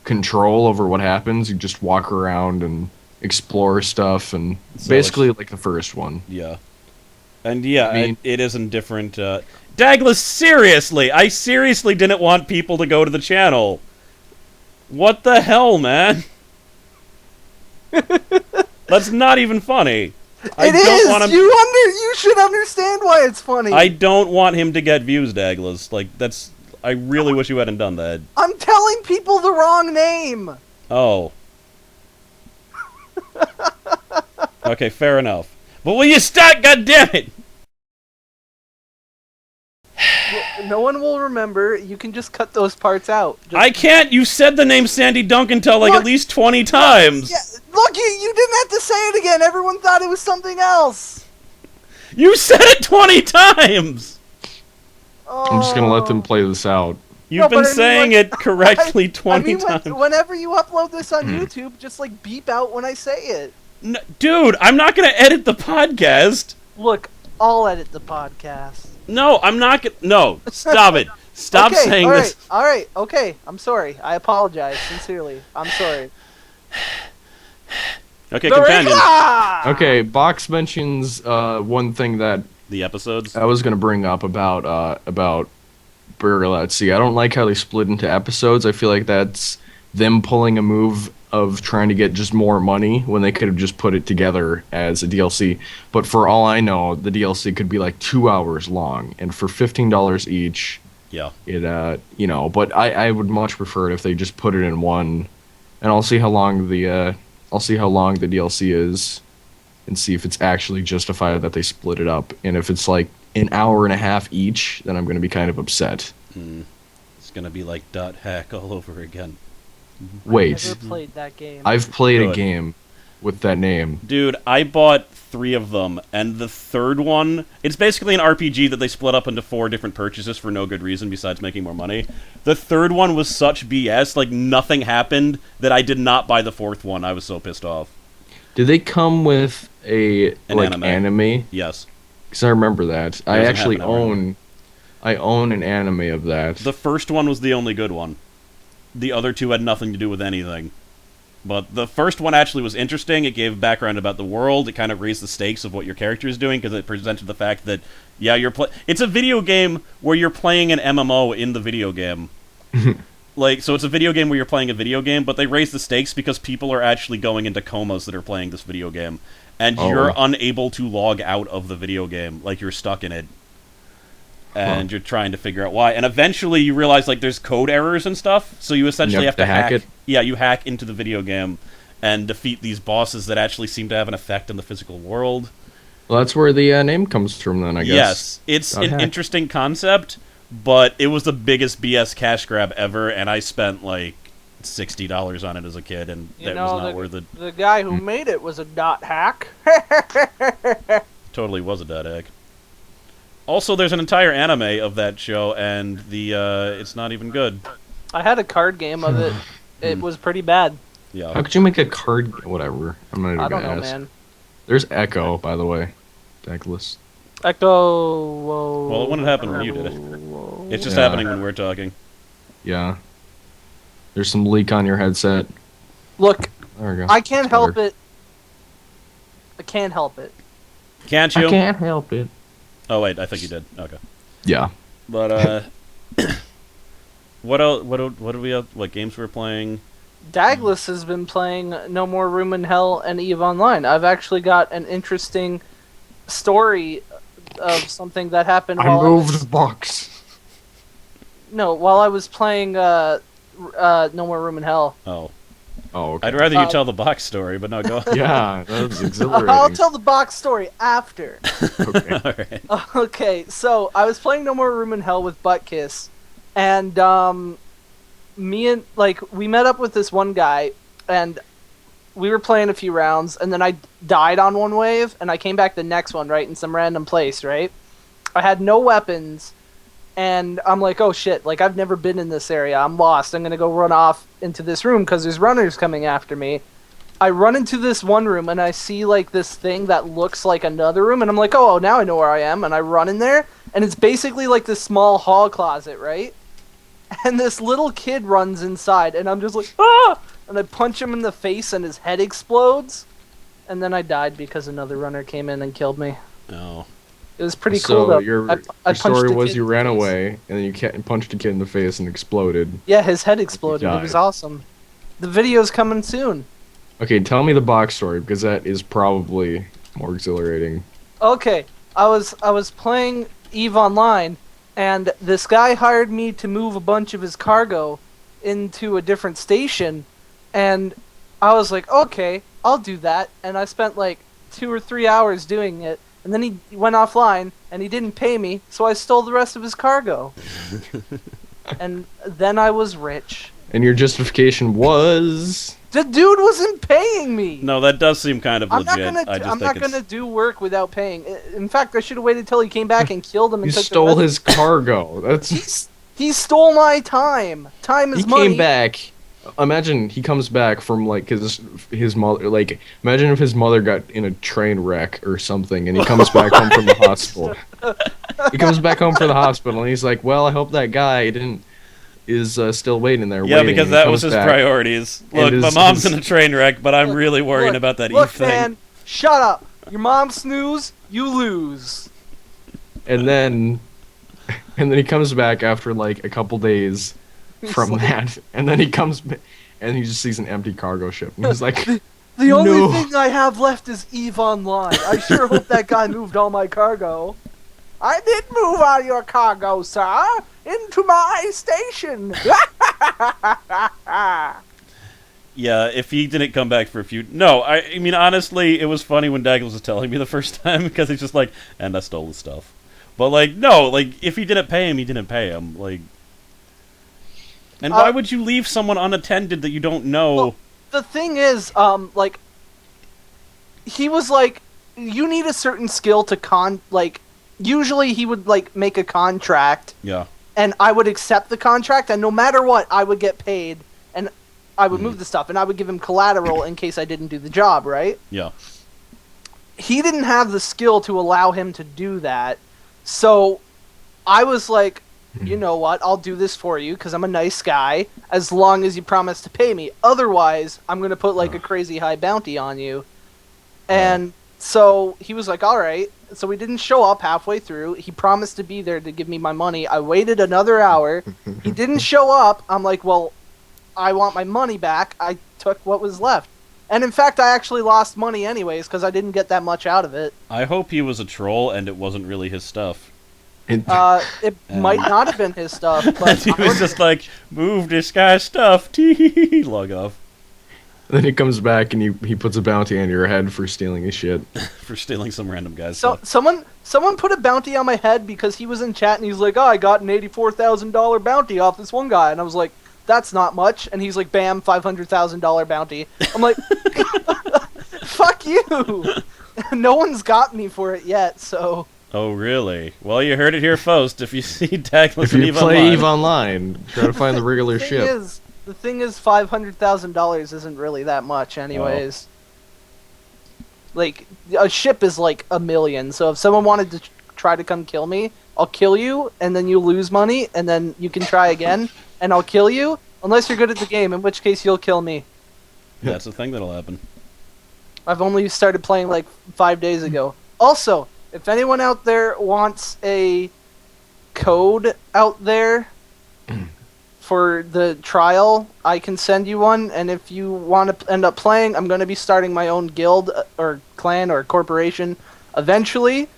control over what happens. You just walk around and explore stuff, and So basically like the first one. Yeah. And yeah, I mean- it isn't different. Dagless, seriously! I seriously didn't want people to go to the channel. What the hell, man? That's not even funny. I It don't is. want him. You should understand why it's funny. I don't want him to get views, Dagless. Like, that's... I really wish you hadn't done that. I'm telling people the wrong name. Oh. Okay, fair enough. But will you stop, goddammit? No one will remember. You can just cut those parts out. Just, I can't! You said the name Sandy Duncantel like Look- at least 20 times! Yeah, look, you didn't have to say it again. Everyone thought it was something else. You said it 20 times! I'm just gonna let them play this out. You've No, been but I mean, saying like, it correctly I 20 mean, times. whenever you upload this on Hmm. YouTube, just like beep out when I say it. Dude, I'm not gonna edit the podcast! Look, I'll edit the podcast. No, I'm not gonna. No, stop it. Stop okay, saying all right, this. All right, okay. I'm sorry. I apologize sincerely. I'm sorry. Okay, companion. Eureka! Okay, Box mentions one thing that The episodes? I was gonna bring up about Burglar at Sea. I don't like how they split into episodes. I feel like that's them pulling a move of trying to get just more money when they could have just put it together as a DLC. But for all I know, the DLC could be like 2 hours long, and for $15 each, Yeah. it But I would much prefer it if they just put it in one, and I'll see how long the DLC is, and see if it's actually justified that they split it up. And if it's like an hour and a half each, then I'm going to be kind of upset. It's gonna be like .hack all over again. Wait, Never played that game. I've played a Good. game. with that name. Dude, I bought 3 of them, and the third one, it's basically an RPG that they split up into 4 different purchases for no good reason besides making more money. The third one was such BS, like nothing happened, that I did not buy the 4th one. I was so pissed off. Did they come with an anime? Yes. Because I remember that. I doesn't actually happen I own an anime of that. The first one was the only good one. The other 2 had nothing to do with anything. But the first one actually was interesting. It gave background about the world. It kind of raised the stakes of what your character is doing, because it presented the fact that, yeah, it's a video game where you're playing an MMO in the video game. So it's a video game where you're playing a video game, but they raise the stakes because people are actually going into comas that are playing this video game. And you're unable to log out of the video game. Like, you're stuck in it. And you're trying to figure out why. And eventually you realize, like, there's code errors and stuff, so you essentially have to hack it. Yeah, you hack into the video game and defeat these bosses that actually seem to have an effect on the physical world. Well, that's where the name comes from, then, I guess. Yes, it's an interesting concept, but it was the biggest BS cash grab ever, and I spent, like, $60 on it as a kid, and that was not worth it. The guy who made it was a dot hack. Totally was a dot hack. Also, there's an entire anime of that show, and it's not even good. I had a card game of it. It was pretty bad. Yeah. How could you make a card? Whatever. I'm not even I don't gonna know, ask. man. There's Echo, by the way. Dagless. Echo. Whoa, Well, it wouldn't happen when you did it. It's just happening when we're talking. Yeah. There's some leak on your headset. Look, there we go. I can't help it. I can't help it. Can't you? I can't help it. Oh wait, I think you did. Okay. Yeah. But what else? What do we have? What games we're playing? Dagless has been playing No More Room in Hell and EVE Online. I've actually got an interesting story of something that happened while I moved the box. No, while I was playing No More Room in Hell. Oh. Oh, okay. I'd rather you tell the box story, but no, go on. Yeah, that was exhilarating. I'll tell the box story after. Okay. Alright. Okay, so I was playing No More Room in Hell with Buttkiss, and we met up with this one guy, and we were playing a few rounds, and then I died on one wave, and I came back the next one, right, in some random place, right? I had no weapons, and I'm like, oh shit, like, I've never been in this area, I'm lost, I'm gonna go run off into this room, because there's runners coming after me. I run into this one room, and I see, like, this thing that looks like another room, and I'm like, oh, now I know where I am, and I run in there, and it's basically like this small hall closet, right? And this little kid runs inside, and I'm just like, ah! And I punch him in the face, and his head explodes. And then I died because another runner came in and killed me. Oh. It was pretty cool, though. So your story was you ran away, and then you punched a kid in the face and exploded. Yeah, his head exploded. It was awesome. The video's coming soon. Okay, tell me the box story, because that is probably more exhilarating. Okay, I was playing EVE Online, and this guy hired me to move a bunch of his cargo into a different station, and I was like, okay, I'll do that, and I spent like 2 or 3 hours doing it, and then he went offline, and he didn't pay me, so I stole the rest of his cargo. And then I was rich. And your justification was... The dude wasn't paying me! No, that does seem kind of legit. I'm not gonna do work without paying. In fact, I should have waited till he came back and killed him and You took stole the his cargo. That's... He stole my time. Time is money. He came back. Imagine he comes back from, like, his mother... Like, imagine if his mother got in a train wreck or something, and he comes back home from the hospital. He comes back home from the hospital, and he's like, well, I hope that guy is still waiting there. Yeah, because that was his priorities. Look, my mom's in a train wreck, but I'm really worrying about that EVE thing. Look, man, shut up. Your mom snooze, you lose. And then he comes back after, like, a couple days from that, and then he comes and he just sees an empty cargo ship, and he's like, the only thing I have left is EVE Online. I sure hope that guy moved all my cargo. I did move all your cargo, sir, into my station. Yeah, if he didn't come back for a few... No, I mean, honestly, it was funny when Dagless was telling me the first time, because he's just like, and I stole his stuff. But, like, no, like, if he didn't pay him, he didn't pay him. Like... And why would you leave someone unattended that you don't know? Well, the thing is, like, he was like, you need a certain skill to usually he would like make a contract. Yeah. And I would accept the contract, and no matter what, I would get paid, and I would move the stuff, and I would give him collateral in case I didn't do the job, right? Yeah. He didn't have the skill to allow him to do that, so I was like, you know what, I'll do this for you, because I'm a nice guy, as long as you promise to pay me. Otherwise, I'm going to put like a crazy high bounty on you. And so he was like, all right. So we didn't show up halfway through. He promised to be there to give me my money. I waited another hour. He didn't show up. I'm like, well, I want my money back. I took what was left. And in fact, I actually lost money anyways because I didn't get that much out of it. I hope he was a troll and it wasn't really his stuff. It might not have been his stuff, but He was just like, move this guy's stuff. Tee log off. Then he comes back and he puts a bounty on your head for stealing his shit. For stealing some random guy's So stuff. someone put a bounty on my head because he was in chat and he's like, oh, I got an $84,000 bounty off this one guy, and I was like, that's not much. And he's like, bam, $500,000 bounty. I'm like, fuck you. No one's got me for it yet, so. Oh, really? Well, you heard it here first. If you see Dagless If and you Eve play Online, EVE Online, try to find the regular ship. The thing is, $500,000 isn't really that much, anyways. Like, a ship is like $1 million. So if someone wanted to try to come kill me, I'll kill you, and then you lose money, and then you can try again, and I'll kill you, unless you're good at the game, in which case you'll kill me. that's the thing that'll happen. I've only started playing like 5 days ago. Also, if anyone out there wants a code out there for the trial, I can send you one, and if you want to end up playing, I'm going to be starting my own guild or clan or corporation eventually.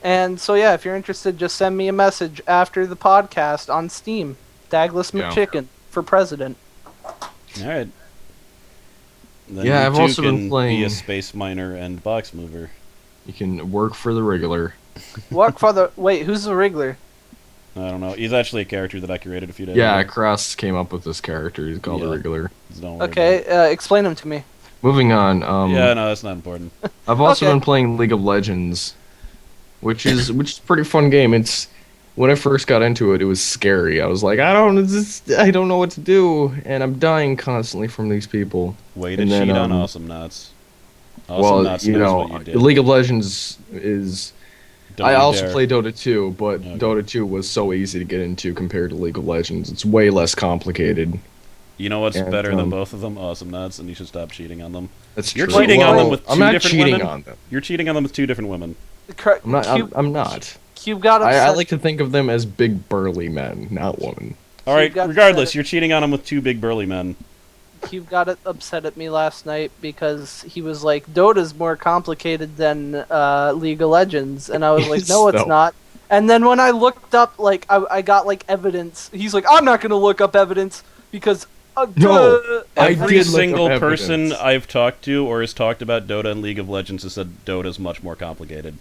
And so yeah, if you're interested, just send me a message after the podcast on Steam. Dagless McChicken for president. Alright. Then Yeah, you I've two also been can playing- be a space miner and box mover. You can work for the regular. Who's the Wriggler? I don't know. He's actually a character that I created a few days Yeah, ago. Cross came up with this character. He's called the Yeah. regular. Don't worry Okay, explain him to me. Moving on. yeah, no, that's not important. I've also Okay. been playing League of Legends, which is a pretty fun game. It's when I first got into it, it was scary. I was like, I don't know what to do, and I'm dying constantly from these people. Way to And then, cheat on um, Awesome Nuts. Awesome Well, Nuts you knows know, what you did. League of Legends is. Don't I you also dare. play Dota 2, but Okay. Dota 2 was so easy to get into compared to League of Legends. It's way less complicated. You know what's and, better than um, both of them? Awesome Nuts, and you should stop cheating on them. That's You're true. cheating on them Well, with I'm two not different cheating women? on them. You're cheating on them with two different women. I'm not. I'm not. Cube got upset. I like to think of them as big burly men, not women. All right, got regardless, upset. you're cheating on them with two big burly men. Cube got upset at me last night because he was like, Dota's more complicated than League of Legends. And I was like, no, it's No. not. And then when I looked up, like, I got, like, evidence. He's like, I'm not going to look up evidence because... No. I Every did look up single person evidence. I've talked to or has talked about Dota and League of Legends has said Dota's much more complicated.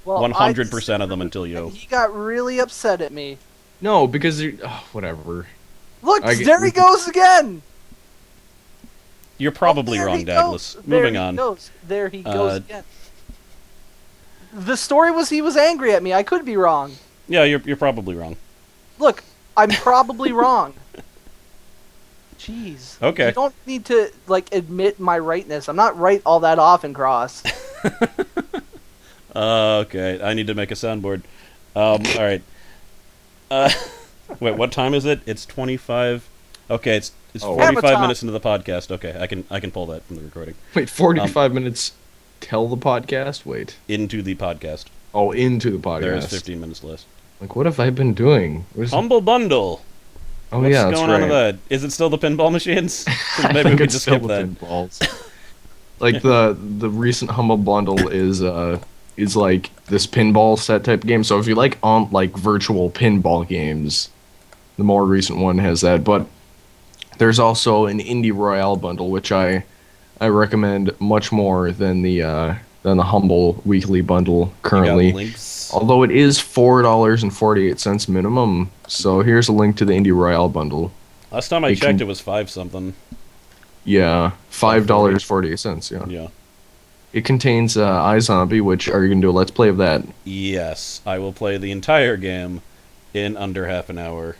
well, 100% of them until you. And he got really upset at me. No, because whatever. Look, I get- there he goes again! You're probably Oh, there wrong, he Dagless. goes. Moving There he on. goes. There he goes Uh, again. The story was he was angry at me. I could be wrong. Yeah, you're probably wrong. Look, I'm probably wrong. Jeez. Okay. You don't need to, like, admit my rightness. I'm not right all that often, Cross. Okay, I need to make a soundboard. All right. Wait, what time is it? It's 25. Okay, it's Oh. 45 Hammer minutes into the podcast. Okay, I can pull that from the recording Wait, 45 minutes. Tell the podcast. Wait. into the podcast. Oh, into the podcast. There is 15 minutes left. Like, what have I been doing? Humble Bundle. Oh What's yeah, that's going right. on with that? Is it still the pinball machines? 'Cause I Maybe we think could it's just still skip the that. pinballs. Like the recent Humble Bundle is like this pinball set type game. So if you like virtual pinball games, the more recent one has that. But there's also an Indie Royale bundle, which I recommend much more than the Humble Weekly bundle You got currently. links. Although it is $4.48 minimum. So here's a link to the Indie Royale bundle. Last time I you checked, can- it was 5 something. Yeah, $5.48. Yeah. Yeah. It contains iZombie, which are you gonna do a let's play of that? Yes, I will play the entire game in under half an hour.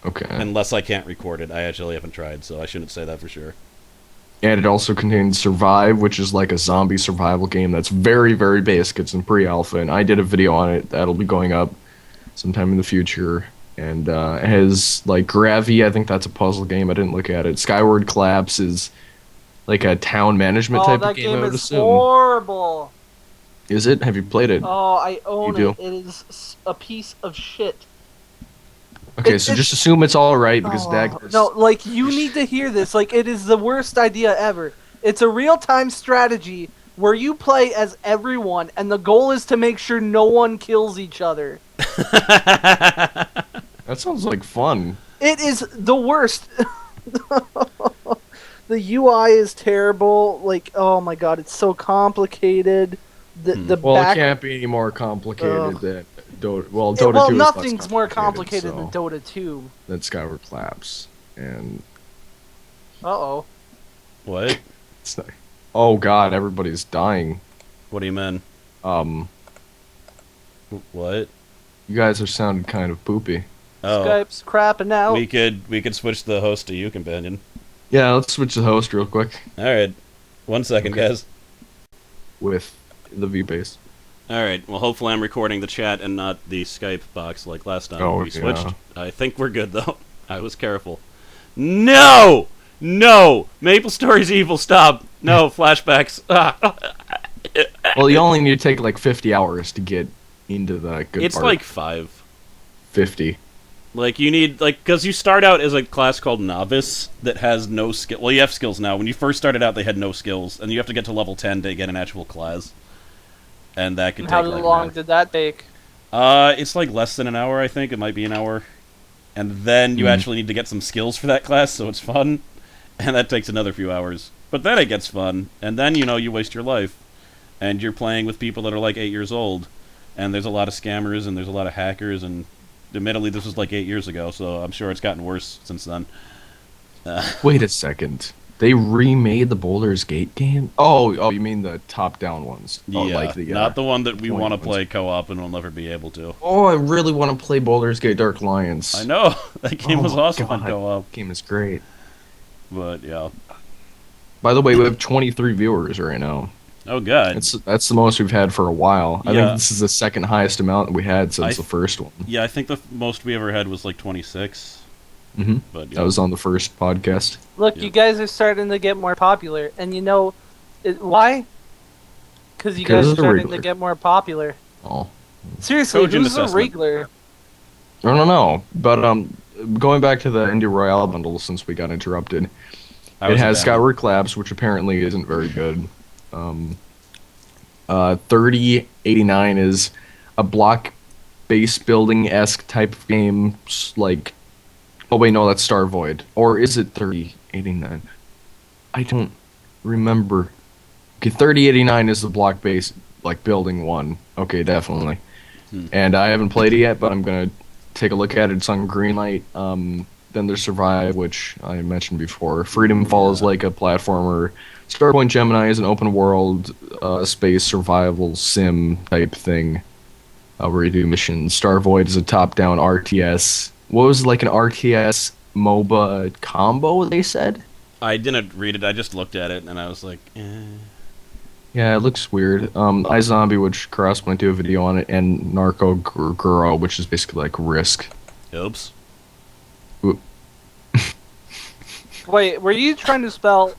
Okay. Unless I can't record it. I actually haven't tried, so I shouldn't say that for sure. And it also contains Survive, which is like a zombie survival game that's very, very basic. It's in pre-alpha, and I did a video on it that'll be going up sometime in the future. And it has like Gravy. I think that's a puzzle game. I didn't look at it. Skyward Collapse is like a town management Oh, type that of game. game I would is assume. horrible. Is it? Have you played it? Oh, I own You it. do? It is a piece of shit. Okay, It- so it's- just assume it's all right because Oh, Dagless. no, like you need to hear this. Like it is the worst idea ever. It's a real-time strategy where you play as everyone, and the goal is to make sure no one kills each other. That sounds like fun. It is the worst. The UI is terrible. Like, oh my god, it's so complicated. The Well, back. it can't be any more complicated Ugh. than Dota. Well, Dota 2 well, is less nothing's more complicated than so- Dota 2. than Skyward Collapse, and Uh-oh. What? it's not, oh god, everybody's dying. What do you mean? Um, What? you guys are sounding kind of poopy. Oh, Skype's crapping out. we could switch the host to you, companion. Yeah, let's switch the host real quick All right, 1 second, Okay. guys. with the V-Base. All right. Well, hopefully I'm recording the chat and not the Skype box like last time Oh, we switched. yeah. I think we're good though. I was careful. No, no, Maple Story's evil. Stop. No flashbacks. Well, you only need to take like 50 hours to get into the good It's part. like 5. 50. Like you need because you start out as a class called Novice that has no skill. Well, you have skills now. When you first started out, they had no skills, and you have to get to level 10 to get an actual class. And that could How take like an long hour. did that take? It's like less than an hour, I think. It might be an hour. And then you actually need to get some skills for that class, so it's fun. And that takes another few hours. But then it gets fun. And then, you waste your life. And you're playing with people that are like 8 years old. And there's a lot of scammers and there's a lot of hackers. And admittedly, this was like 8 years ago, so I'm sure it's gotten worse since then. Wait a second. They remade the Baldur's Gate game? Oh, you mean the top-down ones? Oh, Yeah, like the, not the one that we point want to ones. play co-op and we'll never be able to. Oh, I really want to play Baldur's Gate Dark Alliance. I know! That game Oh was my awesome on God. co-op. Game is great. But, yeah. By the way, we have 23 viewers right now. Oh, God. That's the most we've had for a while. I Yeah. think this is the second highest amount we had since I- the first one. Yeah, I think the most we ever had was like 26. hmm But yeah. That was on the first podcast. Look, Yeah. you guys are starting to get more popular, and why? Because you 'Cause guys are of the starting Wriggler. to get more popular. Oh, Seriously, Cogent who's a assessment. Wriggler? I don't know. But going back to the Indie Royale bundle since we got interrupted, I it was has bad. Skyward Collapse, which apparently isn't very good. 3089 is a block base building esque type of game, like. Oh wait, no, that's Star Void. Or is it 3089? I don't remember. Okay, 3089 is the block base like building one. Okay, definitely. And I haven't played it yet, but I'm gonna take a look at it. It's on Greenlight. Then there's Survive, which I mentioned before. Freedom Fall is like a platformer. Starpoint Gemini is an open world space survival sim type thing where you do missions. Star Void is a top-down RTS. What was it, like an RTS MOBA combo, they said? I didn't read it. I just looked at it and I was like, Yeah, it looks weird. iZombie, which Cross went to a video on it, and Narco Guro, which is basically like Risk. oops. Wait, were you trying to spell...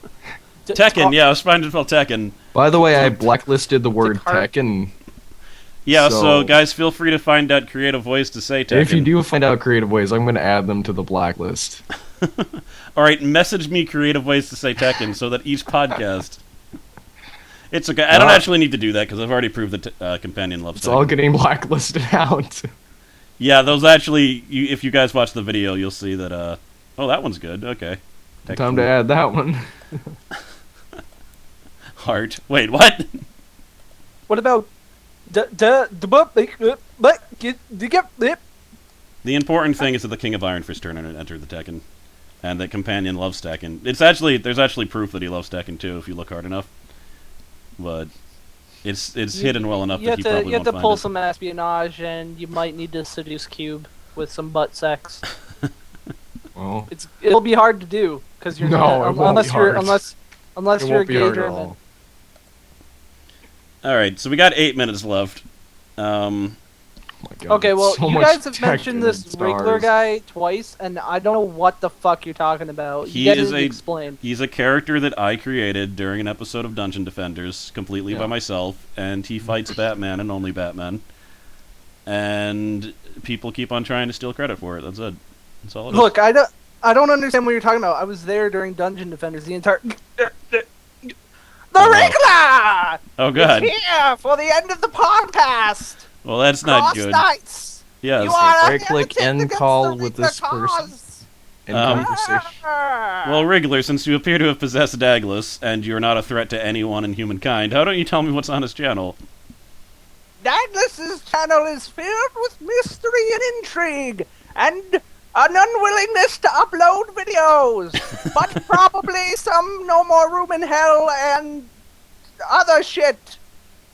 Tekken, yeah, I was trying to spell Tekken. By the way, I blacklisted the word hard- Tekken. Yeah, so So- guys, feel free to find out creative ways to say Tekken. If you do find out creative ways, I'm going to add them to the blacklist. Alright, message me creative ways to say Tekken so that each podcast... It's okay. I don't actually need to do that because I've already proved that Companion loves It's Tekken. all getting blacklisted out. Yeah, those actually... if you guys watch the video, you'll see that... oh, that one's good. Okay. Time to add that one. Heart. Wait, what? What about... The important thing is that the King of Iron Fist tournament entered the Tekken, and that Companion loves Tekken. There's actually proof that he loves Tekken too if you look hard enough. But It's hidden well enough You that have he to probably you have won't to find pull it. some espionage, and you might need to seduce Cube with some butt sex. Well, It'll be hard to do because you're No, gonna, it won't unless be you're hard. unless it you're a won't be gay hard at German. all. All right, so we got 8 minutes left. Oh my God, Okay, well, so you much guys have tech mentioned and this Wriggler stars. guy twice, and I don't know what the fuck you're talking about. He You guys is didn't a- explain. He's a character that I created during an episode of Dungeon Defenders, completely by Yeah. myself, and he fights Batman and only Batman. And people keep on trying to steal credit for it. That's it. That's all it is. Look, I don't understand what you're talking about. I was there during Dungeon Defenders the entire. The Oh, no. Wriggler! Oh, God. It's here for the end of the podcast. Well, that's not Cross good. Knights. Yes. You are right-click unable to end against call the with Wriggler this person. cause. In Um, conversation. Well, Wriggler, since you appear to have possessed Dagless, and you're not a threat to anyone in humankind, how don't you tell me what's on his channel? Dagless's channel is filled with mystery and intrigue, and an unwillingness to upload videos, but probably some No More Room in Hell and other shit.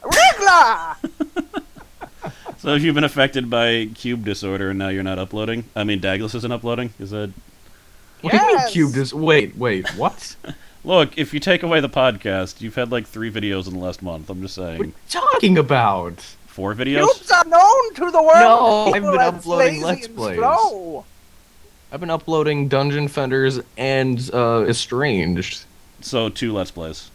Wriggler! So you've been affected by cube disorder, and now you're not uploading? I mean, Dagless isn't uploading? Is that... What do you mean Yes. cube is? Wait, what? Look, if you take away the podcast, you've had like 3 videos in the last month. I'm just What are saying. you talking about? 4 videos? Cubes are known to the world. No, as I've been people as uploading lazy Let's and Plays. slow. I've been uploading Dungeon Fenders and Estranged. So 2 Let's Plays.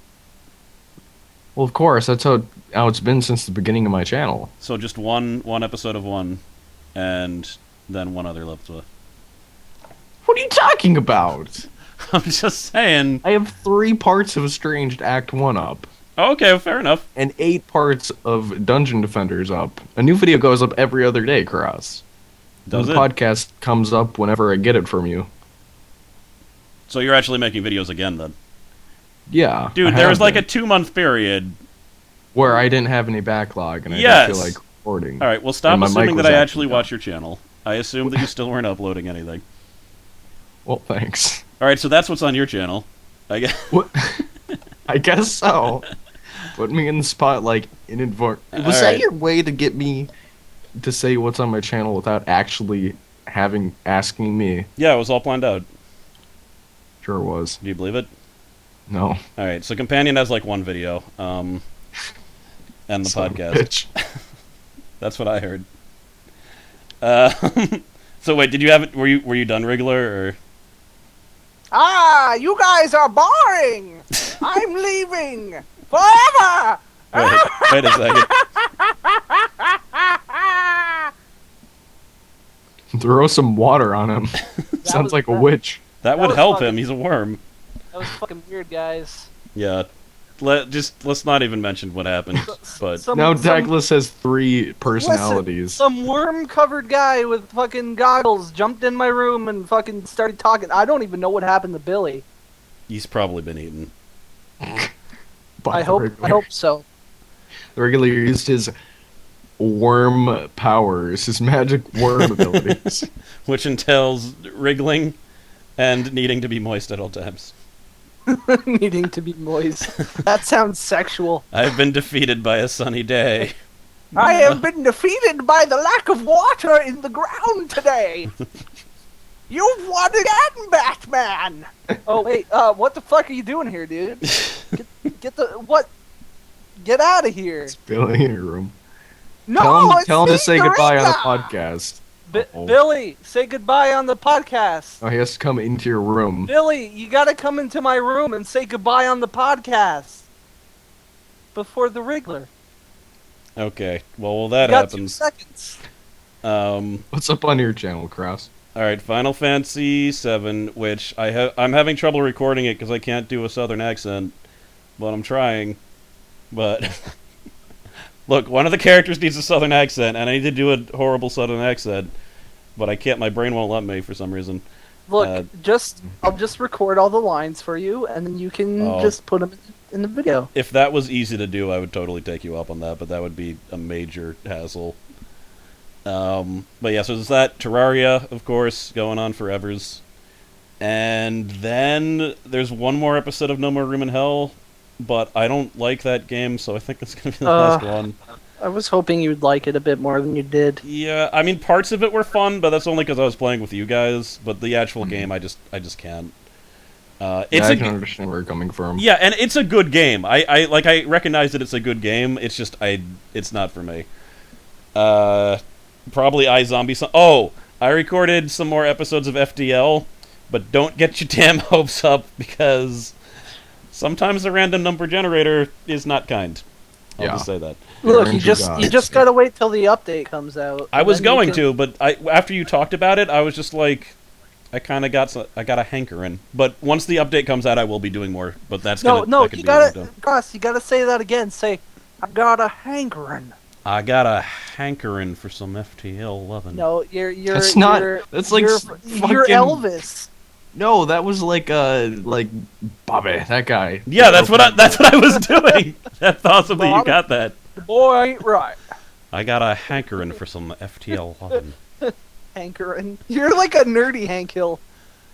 Well, of course, that's how it's been since the beginning of my channel. So just one episode of one, and then one other Let's Play. What are you talking about? I'm just saying. I have 3 parts of Estranged Act 1 up, Okay, fair enough. and 8 parts of Dungeon Defenders up. A new video goes up every other day, Cross. Does the it? podcast comes up whenever I get it from you. So you're actually making videos again then? Yeah. Dude, I there was have like been, a 2-month period. where I didn't have any backlog and I Yes. didn't feel like recording. Alright, well stop And my mic assuming was that I actually actually down. watch your channel. I assumed that you still weren't uploading anything. Well, thanks. Alright, so that's what's on your channel. I guess. What? I guess so. Put me in the spot like inadvertent. Was that Alright. your way to get me to say what's on my channel without actually asking me? Yeah, it was all planned out. Sure was. Do you believe it? No. Alright, so Companion has like 1 video. And the Son of a podcast. bitch. That's what I heard. So wait, did you have it? Were you done, Wriggler? Or Ah, you guys are boring. I'm leaving forever. wait a second. Throw some water on him. Sounds was like a bad. witch. That would was help fucking- him. He's a worm. That was fucking weird, guys. Yeah. Let's not even mention what happened. But Now Dagless has 3 personalities. Some worm-covered guy with fucking goggles jumped in my room and fucking started talking. I don't even know what happened to Billy. he's probably been eaten. By I the hope regular. so. The regular used his worm powers, his magic worm abilities. Which entails wriggling and needing to be moist at all times. Needing to be moist. That sounds sexual. I've been defeated by a sunny day. I have been defeated by the lack of water in the ground today. You've won again, Batman. Oh wait, what the fuck are you doing here, dude? Get the what? Get out of here! Billy in your room. No, it's tell him to me, say goodbye on the Gorilla! podcast. Uh-oh. Billy, say goodbye on the podcast. Oh, he has to come into your room. Billy, you gotta come into my room and say goodbye on the podcast. Before the Wriggler. Okay. Well, while that You got 2 happens, seconds. What's up on your channel, Kraus? all right, Final Fantasy VII, which I'm having trouble recording it because I can't do a southern accent, but I'm trying. But look, one of the characters needs a southern accent, and I need to do a horrible southern accent, but I can't. My brain won't let me for some reason. Look, Uh, I'll just record all the lines for you, and then you can Oh. just put them in the video. If that was easy to do, I would totally take you up on that, but that would be a major hassle. But yeah, so there's that. Terraria, of course, going on forevers. And then there's one more episode of No More Room in Hell, but I don't like that game, so I think it's gonna be the last one. I was hoping you'd like it a bit more than you did. Yeah, I mean, parts of it were fun, but that's only because I was playing with you guys. But the actual game, I just can't. It's I a can g- understand where you're coming from. Yeah, and it's a good game. I recognize that it's a good game. It's just it's not for me. Probably iZombie. Oh, I recorded some more episodes of FDL, but don't get your damn hopes up because sometimes the random number generator is not kind. I'll Yeah. just say that. Look, Aren't you you just gods? gotta wait till the update comes out. I was and then you going can- to, but after you talked about it, I was just like, I kind of got a hankering. But once the update comes out, I will be doing more. But that's No, that could you be when I'm gotta, done. Gus, you gotta say that again. Say, I got a hankering. I got a hankering for some FTL 11. No, you're. That's not- You're, that's like you're, fucking- you're Elvis. No, that was like Bobby, that guy. Yeah, that's what I was doing. That's awesome that you Bob? got that. The boy ain't right. I got a hankering for some FTL 11. Hankering. You're like a nerdy Hank Hill.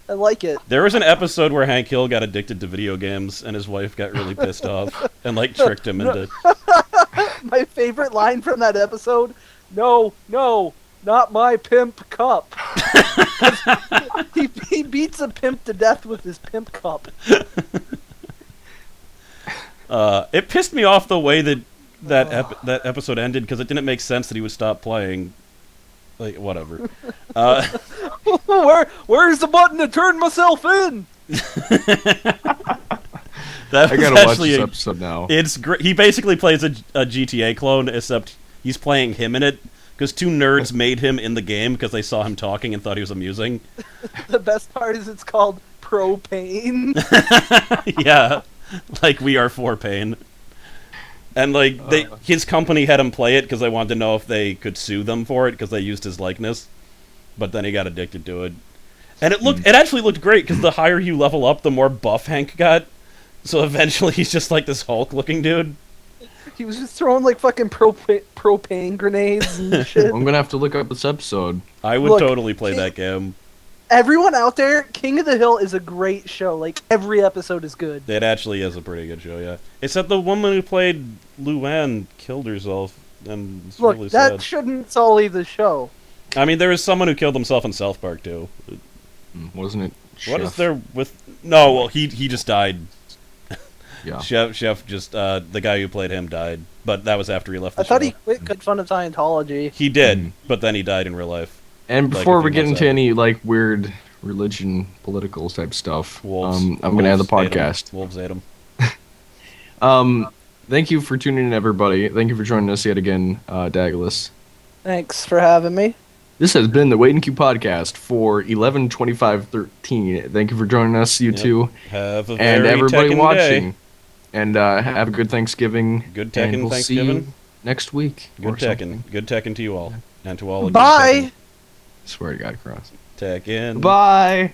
I like it. There was an episode where Hank Hill got addicted to video games, and his wife got really pissed off and like tricked him into. My favorite line from that episode: "No, not my pimp cup." he beats a pimp to death with his pimp cup. It pissed me off the way that episode ended because it didn't make sense that he would stop playing. Like whatever. Where's the button to turn myself in? That I was gotta watch actually this episode now. It's great. He basically plays a GTA clone, except he's playing him in it because two nerds made him in the game because they saw him talking and thought he was amusing. The best part is it's called propane. Yeah, like we are for pain. And like his company had him play it because they wanted to know if they could sue them for it because they used his likeness. But then he got addicted to it, and it actually looked great because the higher you level up, the more buff Hank got. So eventually, he's just like this Hulk-looking dude. He was just throwing like fucking propane grenades and shit. I'm gonna have to look up this episode. I would Look, totally play that game. Everyone out there, King of the Hill is a great show. Like every episode is good. It actually is a pretty good show, yeah. Except the woman who played Luann killed herself, and it's Look, really that sad. shouldn't sully the show. I mean, there was someone who killed himself in South Park too. Wasn't it? What is Chef? there with? No, well, he just died. Yeah. Chef just the guy who played him died, but that was after he left the I thought show. he quit good fun of Scientology. He did, Mhm. but then he died in real life. And like, before a we few get months into out. any like weird religion, political type stuff, Wolves. I'm gonna end the Wolves ate 'em. podcast. Wolves ate him. Thank you for tuning in, everybody. Thank you for joining us yet again, Dagless. Thanks for having me. This has been the Wait and Queue podcast for 11/25/13. Thank you for joining us, you Yep. two, Have a and very everybody Tekken watching. day. And have a good Thanksgiving. Good and Tekken we'll see you Thanksgiving. next week. Good or something. Tekken. Good Tekken to you all, and to all. Bye. Swear to God, Cross. Tekken. Bye.